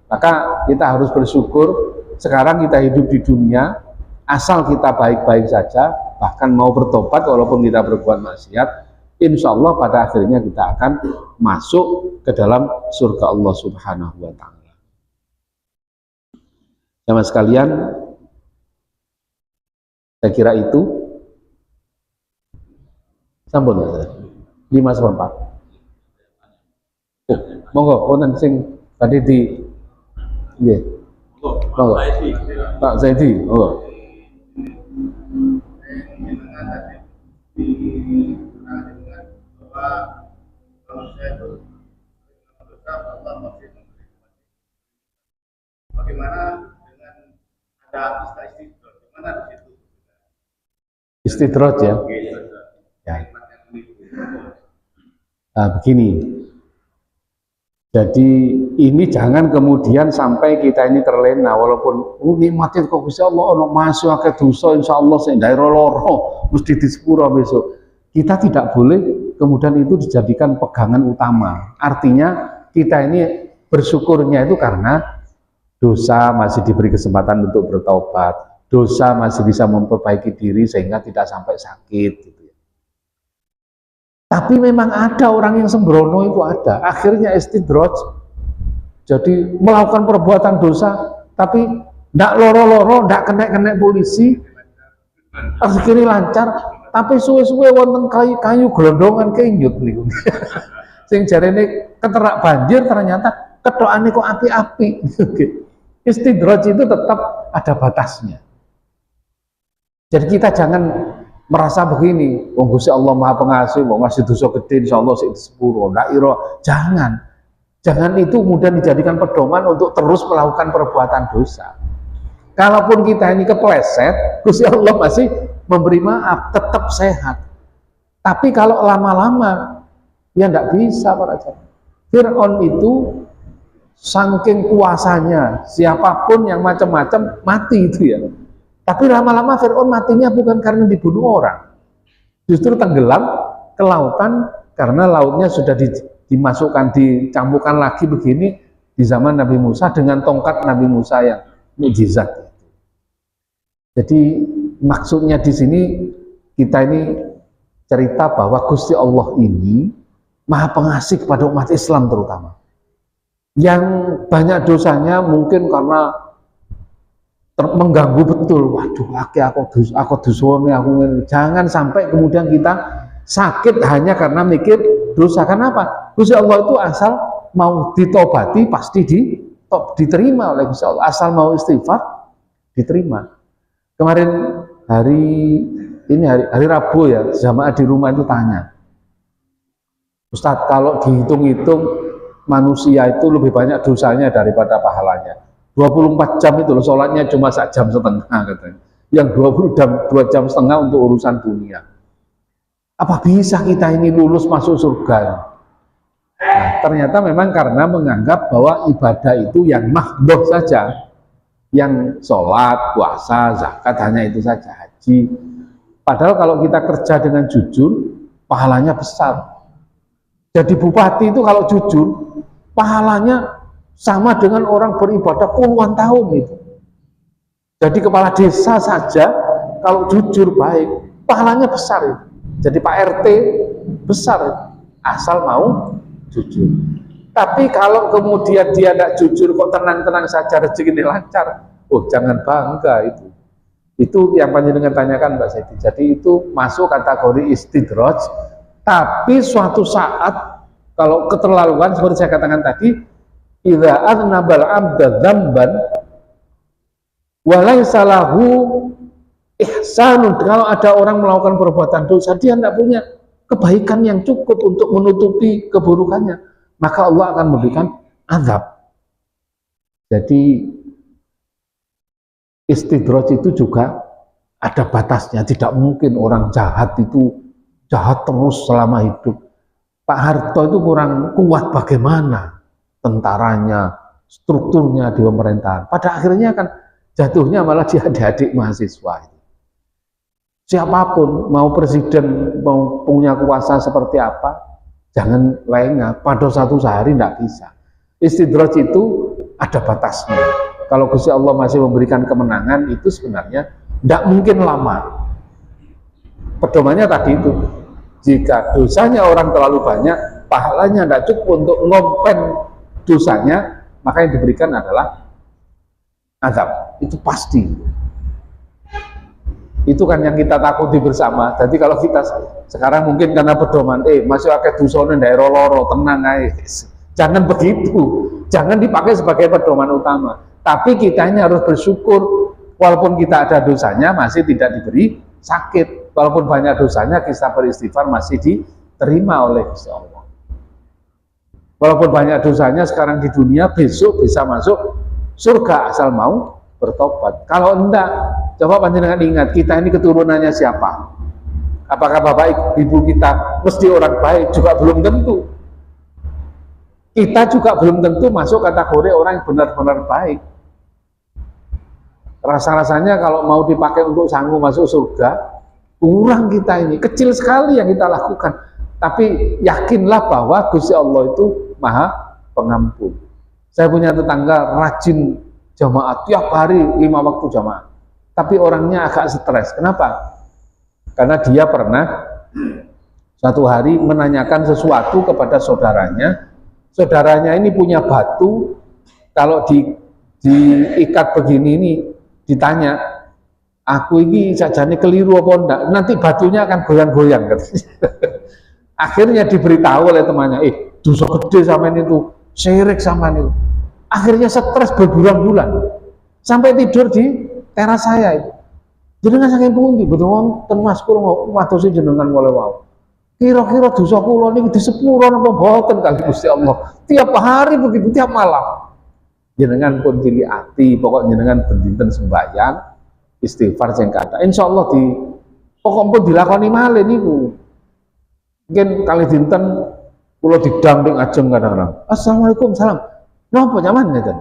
Maka kita harus bersyukur sekarang kita hidup di dunia, asal kita baik-baik saja, bahkan mau bertobat walaupun kita berbuat maksiat, insya Allah pada akhirnya kita akan masuk ke dalam surga Allah Subhanahu wa Ta'ala. Sama sekalian, saya kira itu sampun 5/4. Monggo wonten sing Tadi di nggih. Monggo. Pak Zaidi, monggo. Bagaimana dengan ada istilah gimana di situ? Istidroj ya. Ya. Nah, begini. Jadi ini jangan kemudian sampai kita ini terlena, walaupun nikmatin kok Gusti Allah ono masuk akeh dosa insyaallah sing daerah loro mesti disepuro besok. Kita tidak boleh kemudian itu dijadikan pegangan utama. Artinya kita ini bersyukurnya itu karena dosa masih diberi kesempatan untuk bertaubat, dosa masih bisa memperbaiki diri sehingga tidak sampai sakit gitu. Tapi memang ada orang yang sembrono, itu ada. Akhirnya istidroj, jadi melakukan perbuatan dosa, tapi tidak loro-loro, tidak kena polisi, rezeki lancar, tapi suwe-suwe wonten kayu gelondongan kenyut nih. Sing jarene keterak banjir ternyata ketokane kok api-api. Istidroj itu tetap ada batasnya. Jadi kita jangan merasa begini, wong Gusti Allah Maha Pengasih, wong masih dosa gede insyaallah sik sepuro, ndak ira. Jangan itu kemudian dijadikan pedoman untuk terus melakukan perbuatan dosa. Kalaupun kita ini kepleset, Gusti Allah masih memberi maaf, tetap sehat. Tapi kalau lama-lama ya ndak bisa para jamaah. Fir'aun itu saking kuasanya, siapapun yang macam-macam mati itu ya. Tapi lama-lama Fir'aun matinya bukan karena dibunuh orang, justru tenggelam ke lautan karena lautnya sudah dimasukkan, dicampurkan lagi begini di zaman Nabi Musa dengan tongkat Nabi Musa yang mukjizat. Jadi maksudnya di sini kita ini cerita bahwa Gusti Allah ini Maha Pengasih kepada umat Islam terutama, yang banyak dosanya mungkin karena mengganggu betul. Waduh, aku dosone, jangan sampai kemudian kita sakit hanya karena mikir dosa. Kenapa? Gusti Allah itu asal mau ditobati pasti diterima oleh Gusti Allah. Asal mau istighfar diterima. Kemarin hari Rabu ya, jamaah di rumah itu tanya, Ustadz, kalau dihitung-hitung manusia itu lebih banyak dosanya daripada pahalanya. 24 jam itu loh, sholatnya cuma 1 jam setengah katanya. Yang 2 jam setengah untuk urusan dunia. Apa bisa kita ini lulus masuk surga? Nah, ternyata memang karena menganggap bahwa ibadah itu yang mahdoh saja. Yang sholat, puasa, zakat hanya itu saja, haji. Padahal kalau kita kerja dengan jujur, pahalanya besar. Jadi bupati itu kalau jujur, pahalanya sama dengan orang beribadah puluhan tahun itu. Jadi kepala desa saja kalau jujur baik, pahalanya besar itu. Jadi Pak RT besar itu, asal mau jujur. Tapi kalau kemudian dia tidak jujur, kok tenang-tenang saja rezeki ini lancar, oh jangan bangga itu. Itu yang panjenengan tanyakan Mbak Saidi. Jadi itu masuk kategori istidroj. Tapi suatu saat kalau keterlaluan seperti saya katakan tadi, idza aznabal abda dzamban wa laisa lahu ihsanun, kalau ada orang melakukan perbuatan dosa dia tidak punya kebaikan yang cukup untuk menutupi keburukannya, maka Allah akan memberikan azab. Jadi istidroj itu juga ada batasnya. Tidak mungkin orang jahat itu jahat terus selama hidup. Pak Harto itu kurang kuat bagaimana tentaranya, strukturnya di pemerintahan. Pada akhirnya kan jatuhnya malah di adik-adik mahasiswa. Siapapun, mau presiden, mau punya kuasa seperti apa, jangan lengah. Pada satu sehari tidak bisa. Istidroj itu ada batasnya. Kalau Gusti Allah masih memberikan kemenangan, itu sebenarnya tidak mungkin lama. Pedomannya tadi itu, jika dosanya orang terlalu banyak, pahalanya tidak cukup untuk ngompen dosanya, maka yang diberikan adalah azab. Itu pasti. Itu kan yang kita takuti bersama. Jadi kalau kita sekarang mungkin karena pedoman, masih pakai dosone daerah loro, tenang aja. Jangan begitu. Jangan dipakai sebagai pedoman utama. Tapi kitanya harus bersyukur, walaupun kita ada dosanya masih tidak diberi sakit. Walaupun banyak dosanya kita beristighfar masih diterima oleh Gusti Allah. Walaupun banyak dosanya sekarang di dunia, besok bisa masuk surga asal mau bertobat. Kalau enggak, coba panjenengan ingat, kita ini keturunannya siapa? Apakah bapak ibu kita mesti orang baik? Juga belum tentu. Kita juga belum tentu masuk kategori orang yang benar-benar baik. Rasa-rasanya kalau mau dipakai untuk sanggup masuk surga, kurang kita ini, kecil sekali yang kita lakukan. Tapi yakinlah bahwa Gusti Allah itu Maha Pengampun. Saya punya tetangga rajin jamaah, tiap hari 5 waktu jamaah. Tapi orangnya agak stres. Kenapa? Karena dia pernah suatu hari menanyakan sesuatu kepada saudaranya. Saudaranya ini punya batu, kalau diikat begini ini, ditanya, aku ini sajane keliru apa enggak? Nanti batunya akan goyang-goyang. Akhirnya diberitahu oleh temannya, dosa gede sama itu, syirik sama itu. Akhirnya stres berbulan-bulan, sampai tidur di teras saya itu. Jenengan saking pundi, betul wonten Mas kula madosi jenengan oleh wau. Kira-kira dosa kula niki disepuro napa boten kali Gusti Allah. Tiap hari begitu, tiap malam. Jenengan pun cili ati, pokok jenengan bendinten sembahyang, istighfar sing kathah. Insyaallah di pokok pun dilakoni malih niku. Mungkin kali dinten kula didamping ajeng kadang-kadang. Assalamualaikum, salam. Napa nyaman ngeten?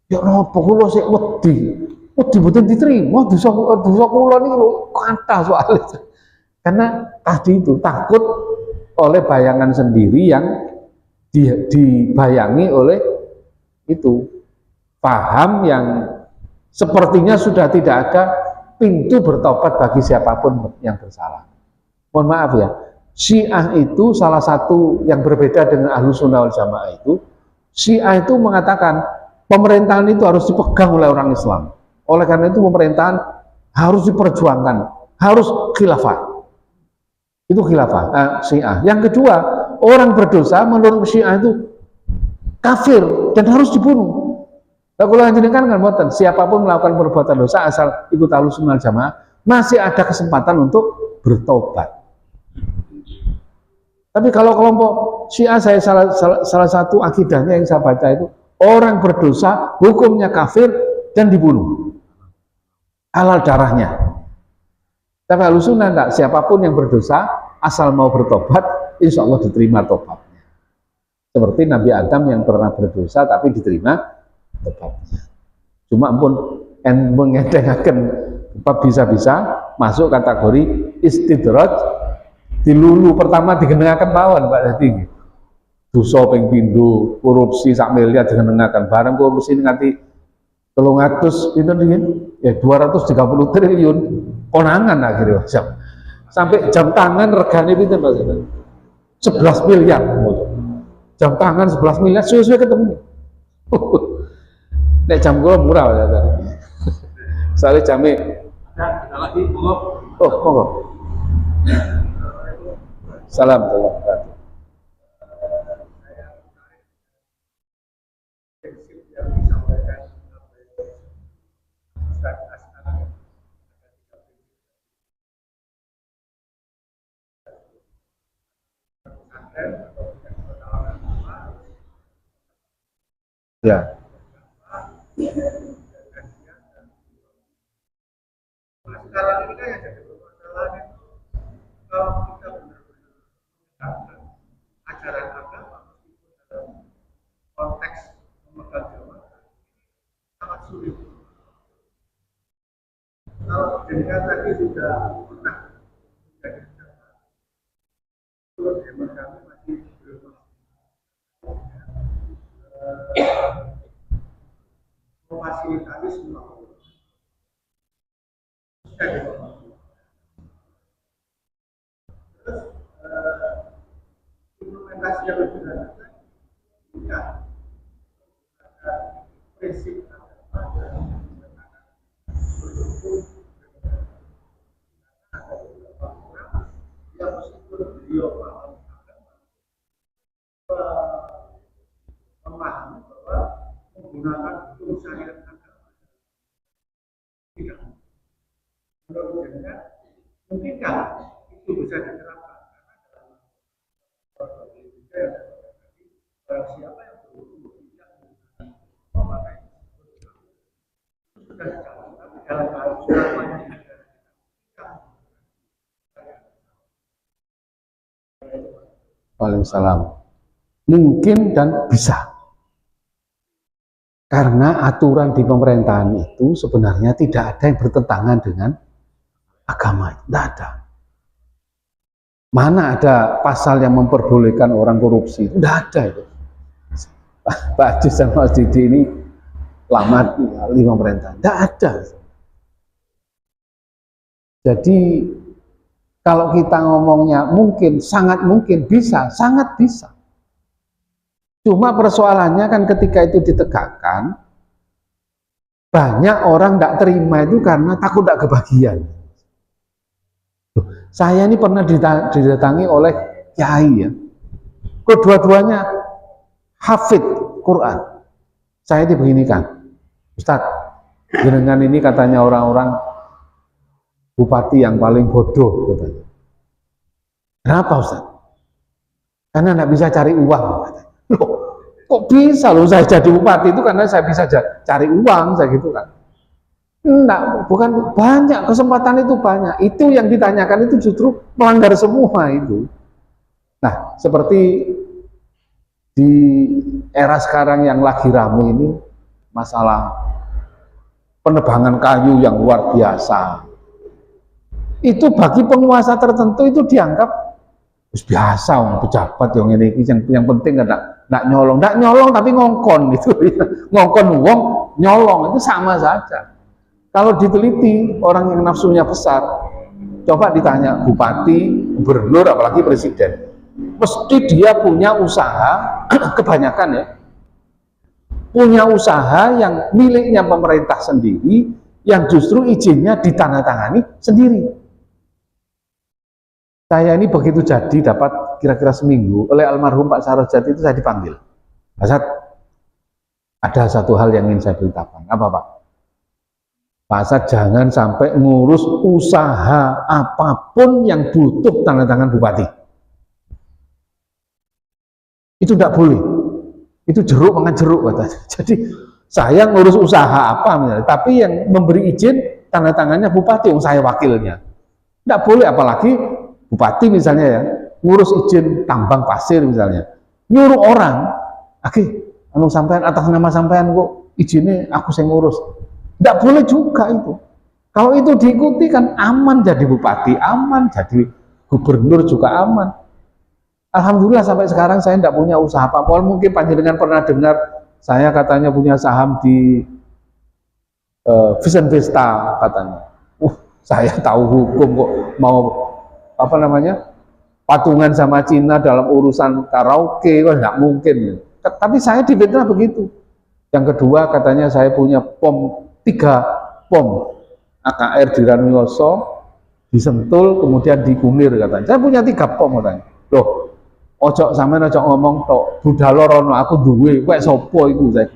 Ya napa kula sik wedi. Wedi mboten diterima dosa kula niki lho kathah soalnya. Karena tadi itu takut oleh bayangan sendiri yang dibayangi oleh itu paham yang sepertinya sudah tidak ada pintu bertobat bagi siapapun yang bersalah. Mohon maaf ya, Syiah itu salah satu yang berbeda dengan Ahlussunnah wal Jamaah itu, Syiah itu mengatakan pemerintahan itu harus dipegang oleh orang Islam. Oleh karena itu pemerintahan harus diperjuangkan, harus khilafah. Itu khilafah Syiah. Yang kedua, orang berdosa menurut Syiah itu kafir dan harus dibunuh. Kalau jenengan kan mboten, siapapun melakukan perbuatan dosa asal ikut Ahlussunnah wal Jamaah masih ada kesempatan untuk bertobat. Tapi kalau kelompok Syiah, saya salah satu akidahnya yang saya baca itu, orang berdosa hukumnya kafir dan dibunuh, halal darahnya. Tapi Ahlussunnah enggak, siapapun yang berdosa asal mau bertobat, insya Allah diterima tobatnya. Seperti Nabi Adam yang pernah berdosa tapi diterima tobatnya. Cuma pun mengedengaken bisa-bisa masuk kategori istidraj, dilulu pertama digenengaken pawon Pak Dadi. Dosa ping pindho, korupsi sak miliar digenengaken, bareng korupsi nganti 300 pinten nggih? Ya 230 triliun. Konangan akhirnya sampai jam tangan regane pinten Pak? 11 miliar. Jam tangan 11 miliar suwe-suwe ketemu. Nek jam kula murah ya. Soalnya jame Ada lagi, monggo. oh monggo. Salam salam. Ya. Sekarang ini kan yang jadi permasalahan itu kalau kita benar-benar menerapkan ajaran agama meskipun dalam konteks memegang jabatan sangat sulit. Kalau dengan tadi sudah pernah menjadi jabatan, menurut hemat kami masih belum memfasilitasi semua terus implementasi yang lebih lanjut ya ada prinsip ada mendukung ada beberapa orang yang meskipun beliau paham agama memahami bahwa menurut jenengan mungkinkah itu bisa diterapkan karena dalam protokol juga yang barang siapa yang berhubung tidak memakai itu sudah dicatat tapi dalam hal utamanya Waalaikumsalam. Mungkin dan bisa. Karena aturan di pemerintahan itu sebenarnya tidak ada yang bertentangan dengan agama. Tidak ada. Mana ada pasal yang memperbolehkan orang korupsi? Tidak ada itu. Pak Haji sama Mas Didi ini lama di pemerintahan. Tidak ada. Jadi kalau kita ngomongnya mungkin, sangat mungkin, bisa, sangat bisa. Cuma persoalannya kan ketika itu ditegakkan, banyak orang tidak terima itu karena takut tidak kebagian. Saya ini pernah didatangi oleh kiai ya, kedua-duanya hafid Quran. Saya dibeginikan, Ustadz, jenengan ini katanya orang-orang bupati yang paling bodoh katanya. Kenapa Ustadz? Karena tidak bisa cari uang katanya. Loh, kok bisa loh saya jadi bupati itu karena saya bisa cari uang, saya gitu kan. Enggak, bukan, banyak kesempatan itu banyak. Itu yang ditanyakan itu justru melanggar semua itu. Nah, seperti di era sekarang yang lagi ramai ini masalah penebangan kayu yang luar biasa. Itu bagi penguasa tertentu itu dianggap biasa, pejabat yang ini yang penting enggak nyolong tapi ngongkon gitu. Ngongkon uang, nyolong itu sama saja. Kalau diteliti orang yang nafsunya besar, coba ditanya bupati, gubernur, apalagi presiden, mesti dia punya usaha, kebanyakan ya, punya usaha yang miliknya pemerintah sendiri, yang justru izinnya ditandatangani sendiri. Saya ini begitu jadi dapat kira-kira seminggu oleh almarhum Pak Sarojat itu saya dipanggil. Pak Sat, ada satu hal yang ingin saya beritakan. Apa Pak? Pak Sat, jangan sampai ngurus usaha apapun yang butuh tanda tangan bupati. Itu tidak boleh. Itu jeruk makan jeruk katanya. Jadi saya ngurus usaha apa misalnya, tapi yang memberi izin tanda tangannya bupati, yang saya wakilnya. Tidak boleh, apalagi bupati misalnya ya, ngurus izin tambang pasir misalnya, nyuruh orang, anu sampean atas nama sampean kok izinnya aku saya ngurus. Tidak boleh juga itu. Kalau itu diikuti kan aman jadi bupati, aman jadi gubernur juga aman. Alhamdulillah sampai sekarang saya tidak punya usaha apa-apa. Mungkin panjenengan pernah dengar saya katanya punya saham di Vision Vesta katanya. Saya tahu hukum kok mau apa namanya patungan sama Cina dalam urusan karaoke, kok nggak mungkin. Tapi saya difitnah begitu. Yang kedua katanya saya punya 3 pom AKR di Ranuyoso, di Sentul, kemudian di Kunir katanya. Saya punya 3 pom katanya. Loh, ojo sampean ojo ngomong tok budalo rono aku duwe, kowe sapa iku saya.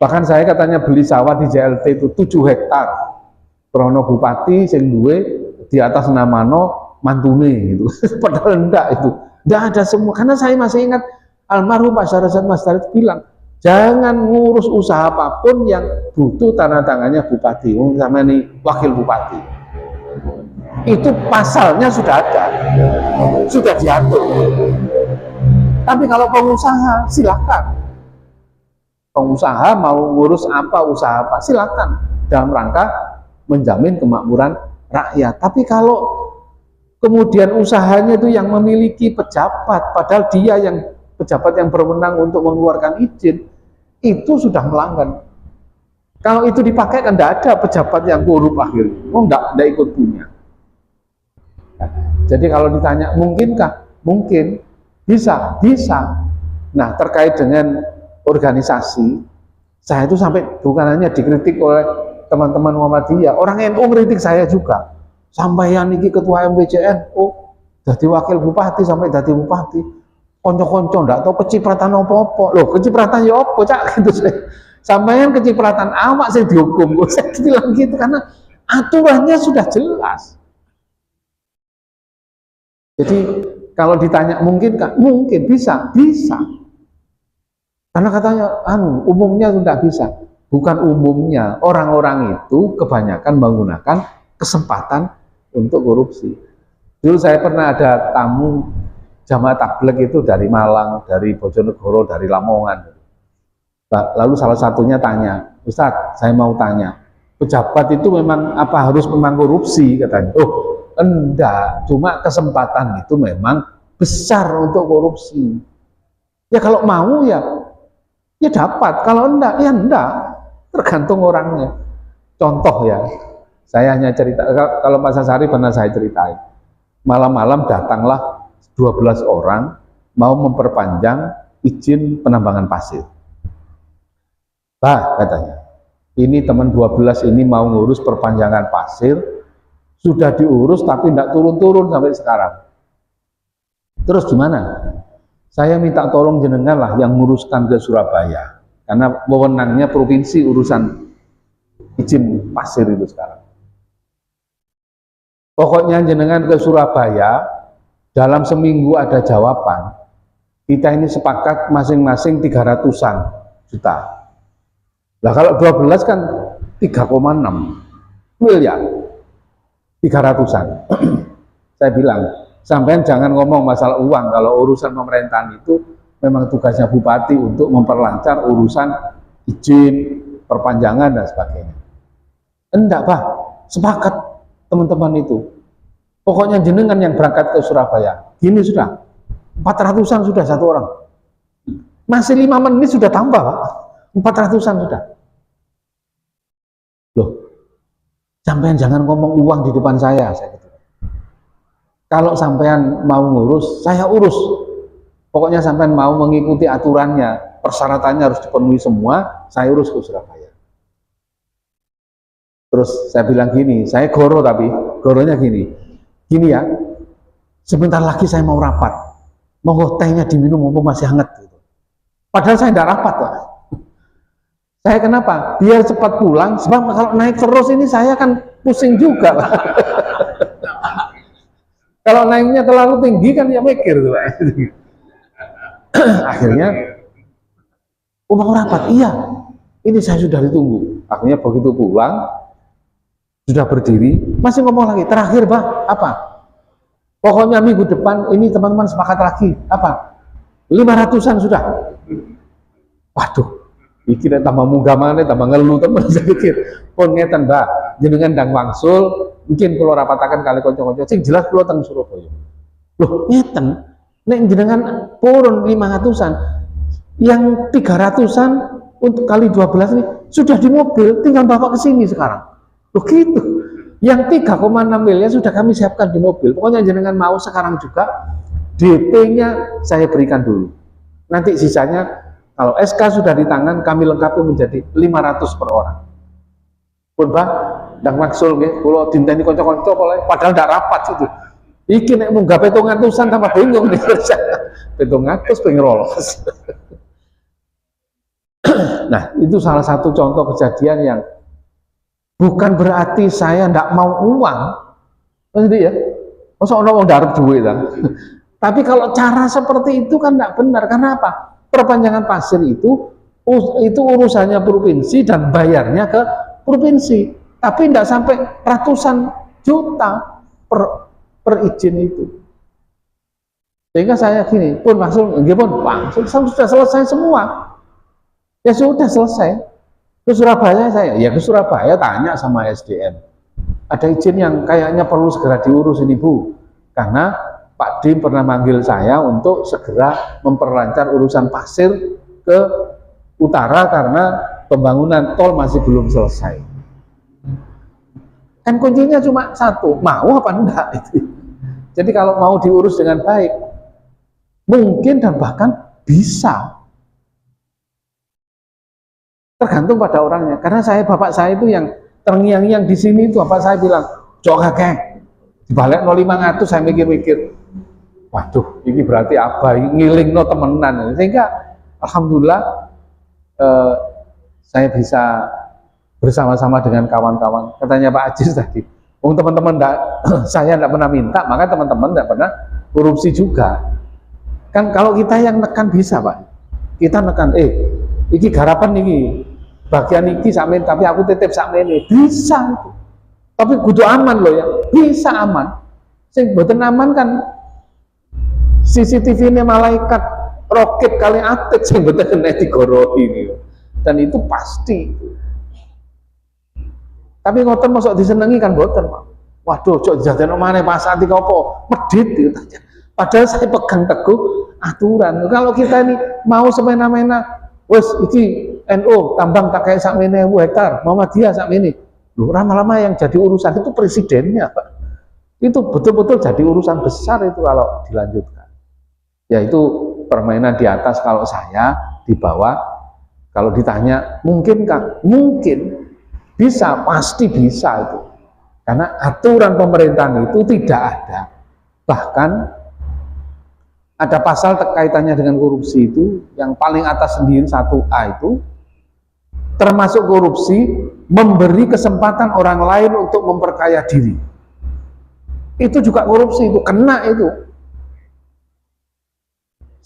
Bahkan saya katanya beli sawah di JLT itu 7 hektar. Krono bupati sing duwe di atas namano mantune gitu. Padahal enggak itu. Enggak ada semua. Karena saya masih ingat almarhum Pak Sarojat Mas Tarid bilang, jangan ngurus usaha apapun yang butuh tanda tangannya bupati. Sama ini wakil bupati. Itu pasalnya sudah ada. Sudah diatur. Tapi kalau pengusaha silakan. Pengusaha mau ngurus apa, usaha apa, silakan. Dalam rangka menjamin kemakmuran rakyat. Tapi kalau kemudian usahanya itu yang memiliki pejabat, padahal dia yang pejabat yang berwenang untuk mengeluarkan izin, itu sudah melanggar. Kalau itu dipakai kan tidak ada pejabat yang korup akhirnya, tidak ikut punya. Nah, jadi kalau ditanya mungkinkah? Mungkin, bisa. Nah, terkait dengan organisasi, saya itu sampai bukan hanya dikritik oleh teman-teman Muhammadiyah, orang NU kritik saya juga. Sampai yang niki ketua MPCN, jadi wakil bupati sampai jadi bupati, konco-konco ndak tahu kecipratan apa-apa. Loh, kecipratan ya apa cak gitu saya. Sampai yang kecipratan awak saya dihukum, saya bilang gitu karena aturannya sudah jelas. Jadi kalau ditanya mungkin Kak, mungkin bisa. Karena katanya umumnya tidak bisa. Bukan umumnya, orang-orang itu kebanyakan menggunakan kesempatan untuk korupsi. Dulu saya pernah ada tamu jamaah tabligh itu dari Malang, dari Bojonegoro, dari Lamongan. Lalu salah satunya tanya, Ustadz, saya mau tanya, pejabat itu memang harus memang korupsi katanya. Oh, enggak, cuma kesempatan itu memang besar untuk korupsi. Ya kalau mau ya dapat, kalau enggak ya enggak, tergantung orangnya. Contoh ya, saya hanya cerita, kalau Pak Sasari pernah saya ceritain, malam-malam datanglah 12 orang mau memperpanjang izin penambangan pasir. Bah, katanya, ini teman 12 ini mau ngurus perpanjangan pasir, sudah diurus tapi tidak turun-turun sampai sekarang. Terus gimana? Saya minta tolong jenengan lah yang nguruskan ke Surabaya, karena wewenangnya provinsi urusan izin pasir itu sekarang. Pokoknya jenengan ke Surabaya, dalam seminggu ada jawaban. Kita ini sepakat masing-masing 300-an juta. Nah kalau 12 kan 3,6 miliar, 300-an. Saya bilang, sampean jangan ngomong masalah uang, kalau urusan pemerintahan itu memang tugasnya bupati untuk memperlancar urusan izin, perpanjangan dan sebagainya. Enggak Pak, sepakat teman-teman itu. Pokoknya jenengan yang berangkat ke Surabaya. Gini sudah, 400-an sudah satu orang. Masih 5 menit sudah tambah Pak, 400-an sudah. Loh, sampean jangan ngomong uang di depan saya gitu. Kalau sampean mau ngurus, saya urus. Pokoknya sampean mau mengikuti aturannya, persyaratannya harus dipenuhi semua, saya urus ke Surabaya. Terus saya bilang gini, saya goro tapi goronya gini ya, sebentar lagi saya mau rapat, mau tehnya diminum mumpung masih hangat gitu. Padahal saya tidak rapat Pak. Saya kenapa? Biar cepat pulang, sebab kalau naik terus ini saya kan pusing juga Pak. Kalau naiknya terlalu tinggi kan ya mikir tuh Pak. Akhirnya mau rapat, iya, ini saya sudah ditunggu. Akhirnya begitu pulang, sudah berdiri, masih ngomong lagi, terakhir Pak, apa? Pokoknya minggu depan ini teman-teman sepakat lagi, apa? 500-an sudah. Waduh, iki tambah munggah mana, tambah ngeluh teman saya pikir. Pun ngeten Mbak, jenengan ndang wangsul, mungkin kalau rapatakan kali konco-konco, sing jelas kalau teng Surabaya. Loh, ngeten, nek jenengan purun 500-an, yang 300-an untuk kali 12 ini sudah di mobil, tinggal bawa ke sini sekarang. Begitu. Yang 3,6 miliar sudah kami siapkan di mobil. Pokoknya jenengan mau sekarang juga, DP-nya saya berikan dulu. Nanti sisanya kalau SK sudah di tangan, kami lengkapi menjadi 500 per orang. Pun Pak, ndang maksul nggih, kula dinteni kanca-kanca padahal ndak rapat itu. Iki nek munggah 700-an tambah bingung nih. 700 pengen rolos. Nah, itu salah satu contoh kejadian yang bukan berarti saya ndak mau uang. Maksudnya ya, masa ono wong darep duit ta. Tapi kalau cara seperti itu kan ndak benar. Karena apa? Perpanjangan pasir itu urusannya provinsi dan bayarnya ke provinsi, tapi tidak sampai ratusan juta per izin itu. Sehingga saya gini, pun langsung sudah selesai semua. Ya sudah selesai. Ke Surabaya ke Surabaya tanya sama SDM. Ada izin yang kayaknya perlu segera diurus ini Bu. Karena Pak Dim pernah manggil saya untuk segera memperlancar urusan pasir ke utara karena pembangunan tol masih belum selesai. Kan kuncinya cuma satu, mau apa enggak itu. Jadi kalau mau diurus dengan baik, mungkin dan bahkan bisa. Tergantung pada orangnya. Karena bapak saya itu yang terngiang-ngiang di sini itu, bapak saya bilang, "Jok kakek, dibalik 0500," saya mikir-mikir, waduh, ini berarti apa? Ngiling no temenan. Sehingga alhamdulillah saya bisa bersama-sama dengan kawan-kawan. Katanya Pak Ajis tadi, teman-teman saya tidak pernah minta, maka teman-teman tidak pernah korupsi juga. Kan kalau kita yang nekan bisa Pak, kita nekan, iki garapan iki, bagian iki sakmen, tapi aku titip sakmen ini, bisa itu. Tapi kudu aman loh ya, bisa aman. Sing boten aman kan CCTV ini malaikat roket kali atit sing boten kena digorohi ini. Dan itu pasti. Tapi ngoten mosok disenengi kan boten, Pak. Waduh, cok jajan omane Pak Santi kopo medit gitu aja. Padahal saya pegang teguh aturan. Kalau kita ini mau semena-mena, wes iki NU tambang tak kayak sak mene hektar, Muhammadiyah sak mene. Loh, lama-lama yang jadi urusan itu presidennya, Pak. Itu betul-betul jadi urusan besar itu kalau dilanjutkan. Yaitu permainan di atas kalau saya, di bawah. Kalau ditanya, mungkin kan? Mungkin. Bisa, pasti bisa itu. Karena aturan pemerintahan itu tidak ada. Bahkan ada pasal kaitannya dengan korupsi itu, yang paling atas sendiri 1A itu, termasuk korupsi, memberi kesempatan orang lain untuk memperkaya diri. Itu juga korupsi, itu kena itu.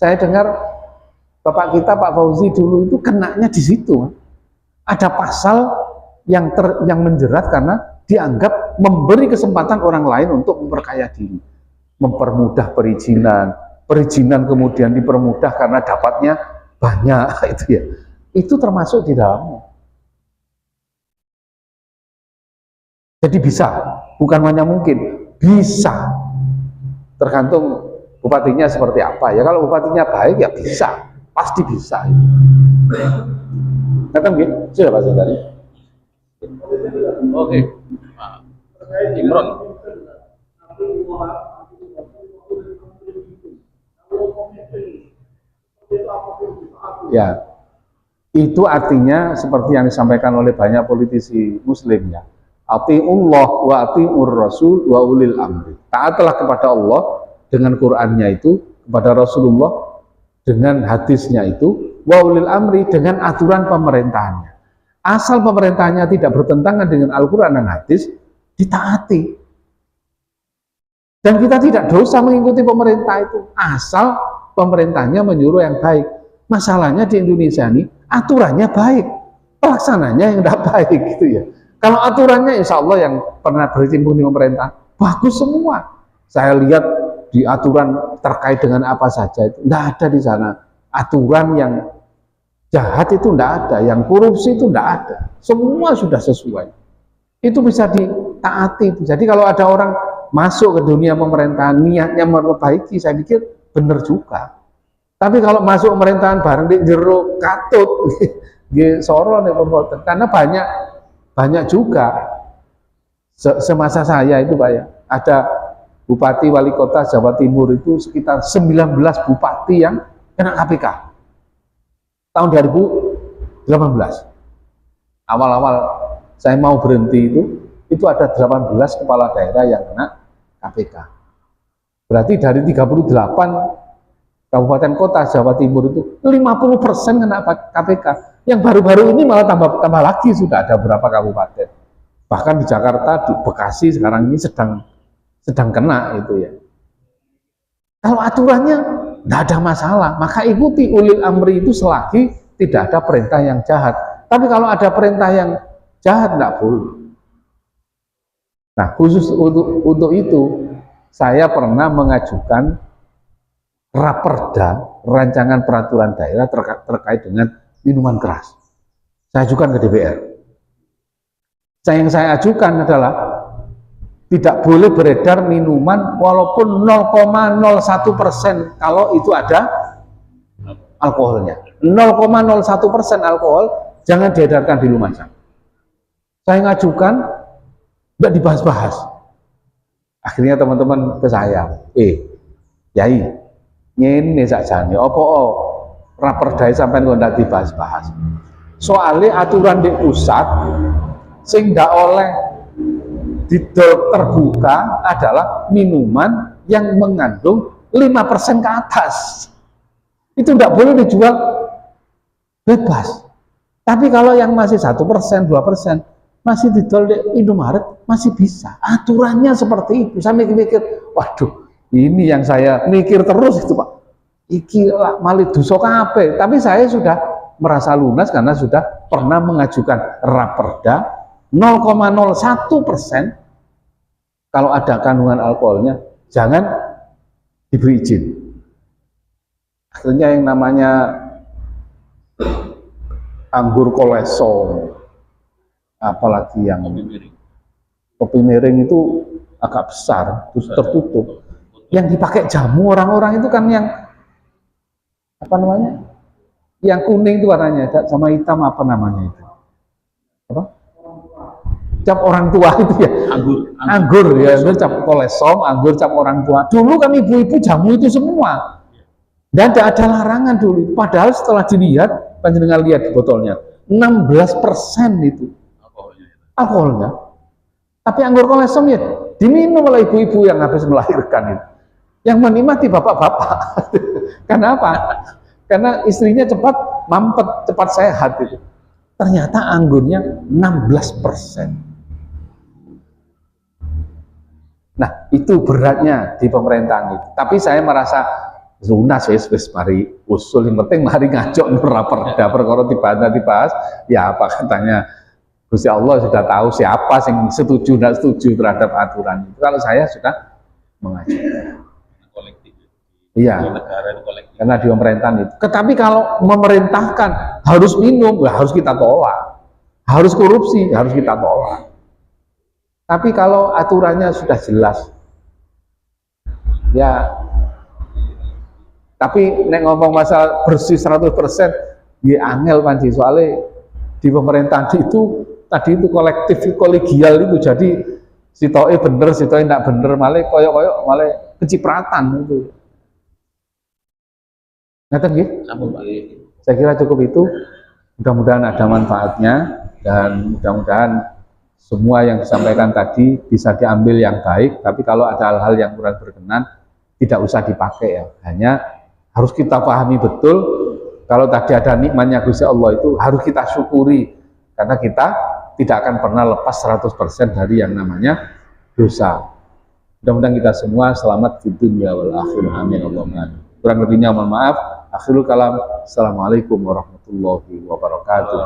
Saya dengar Bapak kita Pak Fauzi dulu itu kenanya di situ. Ada pasal yang menjerat karena dianggap memberi kesempatan orang lain untuk memperkaya diri, mempermudah perizinan kemudian dipermudah karena dapatnya banyak itu ya. Itu termasuk di dalamnya. Jadi bisa, bukan hanya mungkin, bisa. Tergantung bupatinya seperti apa ya. Kalau bupatinya baik ya bisa, pasti bisa. Kata mungkin sudah Pak Sendari. Oke, Imron. Ya, itu artinya seperti yang disampaikan oleh banyak politisi Muslim ya. Atiullah wa atiur Rasul wa ulil amri. Taatlah kepada Allah dengan Qur'annya itu, kepada Rasulullah dengan hadisnya itu, wa ulil amri dengan aturan pemerintahannya. Asal pemerintahannya tidak bertentangan dengan Al-Quran dan hadis, ditaati. Dan kita tidak dosa mengikuti pemerintah itu, asal pemerintahnya menyuruh yang baik. Masalahnya di Indonesia ini aturannya baik, pelaksananya yang tidak baik gitu ya. Kalau aturannya insya Allah yang pernah berkecimpung di pemerintah, bagus semua. Saya lihat di aturan terkait dengan apa saja itu, tidak ada di sana. Aturan yang jahat itu tidak ada, yang korupsi itu tidak ada. Semua sudah sesuai. Itu bisa ditaati. Jadi kalau ada orang masuk ke dunia pemerintahan, niatnya memperbaiki, saya pikir benar juga. Tapi kalau masuk pemerintahan bareng di jero katut, soro karena banyak juga semasa saya itu Pak ya, ada bupati wali kota Jawa Timur itu sekitar 19 bupati yang kena KPK tahun 2018. Awal-awal saya mau berhenti itu ada 18 kepala daerah yang kena KPK. Berarti dari 38 kabupaten kota Jawa Timur itu 50% kena KPK. Yang baru-baru ini malah tambah lagi, sudah ada beberapa kabupaten. Bahkan di Jakarta, di Bekasi sekarang ini sedang kena itu ya. Kalau aturannya tidak ada masalah, maka ikuti ulil amri itu selagi tidak ada perintah yang jahat. Tapi kalau ada perintah yang jahat tidak boleh. Nah, khusus untuk itu saya pernah mengajukan raperda rancangan peraturan daerah terkait dengan minuman keras. Saya ajukan ke DPR. Yang saya ajukan adalah tidak boleh beredar minuman walaupun 0,01% kalau itu ada alkoholnya. 0,01% alkohol jangan diedarkan di Lumajang. Saya ngajukan, tidak dibahas-bahas. Akhirnya teman-teman ke saya, Yai, ngene sakjane apa raperdai sampai nggak dibahas-bahas. Soalnya aturan di pusat sing nggak oleh didol terbuka adalah minuman yang mengandung 5% ke atas. Itu tidak boleh dijual bebas. Tapi kalau yang masih 1%, 2%, masih didol di Indomaret, masih bisa. Aturannya seperti itu. Saya mikir-mikir, waduh, ini yang saya mikir terus itu Pak. Iki malih dosa kabeh. Tapi saya sudah merasa lunas karena sudah pernah mengajukan raperda 0,01% kalau ada kandungan alkoholnya jangan diberi izin. Akhirnya yang namanya anggur koleso, apalagi yang kopi miring itu agak besar, terus tertutup. Yang dipakai jamu orang-orang itu kan yang apa namanya? Yang kuning itu warnanya, sama hitam apa namanya itu? Apa? Cap orang tua itu ya. Anggur ya, itu cap kolesong, anggur cap orang tua. Dulu kan ibu-ibu jamu itu semua. Dan tidak ada larangan dulu. Padahal setelah dilihat, panjenengan lihat di botolnya, 16% itu alkoholnya. Tapi anggur kolesong ya diminum oleh ibu-ibu yang habis melahirkan itu. Yang menikmati bapak-bapak. Karena apa? Karena istrinya cepat mampet, cepat sehat itu. Ternyata anggurnya 16%. Nah, itu beratnya di pemerintahan itu. Tapi saya merasa lunas wis mari usul, yang penting mari ngajak raperda perkara dibahas, ya apa katanya Gusti Allah sudah tahu siapa yang setuju dan setuju terhadap aturan itu. Kalau saya sudah mengajukan kolektif. Iya. Karena di pemerintahan itu. Tetapi kalau memerintahkan harus minum, ya harus kita tolak. Harus korupsi, harus kita tolak. Tapi kalau aturannya sudah jelas, ya. Tapi nek ngomong masalah bersih 100%, ya angel panci, soalnya di pemerintahan itu tadi itu kolektif, kolegial itu, jadi si toe bener, si toe tidak bener, malah koyok-koyok, malah kecipratan itu. Ngerti nggih? Saya kira cukup itu. Mudah-mudahan ada manfaatnya dan mudah-mudahan semua yang disampaikan tadi bisa diambil yang baik. Tapi kalau ada hal-hal yang kurang berkenan, tidak usah dipakai ya. Hanya harus kita pahami betul, kalau tadi ada nikmatnya Gusti Allah itu harus kita syukuri, karena kita tidak akan pernah lepas 100% dari yang namanya dosa. Mudah-mudahan kita semua selamat di dunia wal akhir. Amin Allahumma. Kurang lebihnya mohon maaf. Akhirul kalam. Assalamualaikum warahmatullahi wabarakatuh.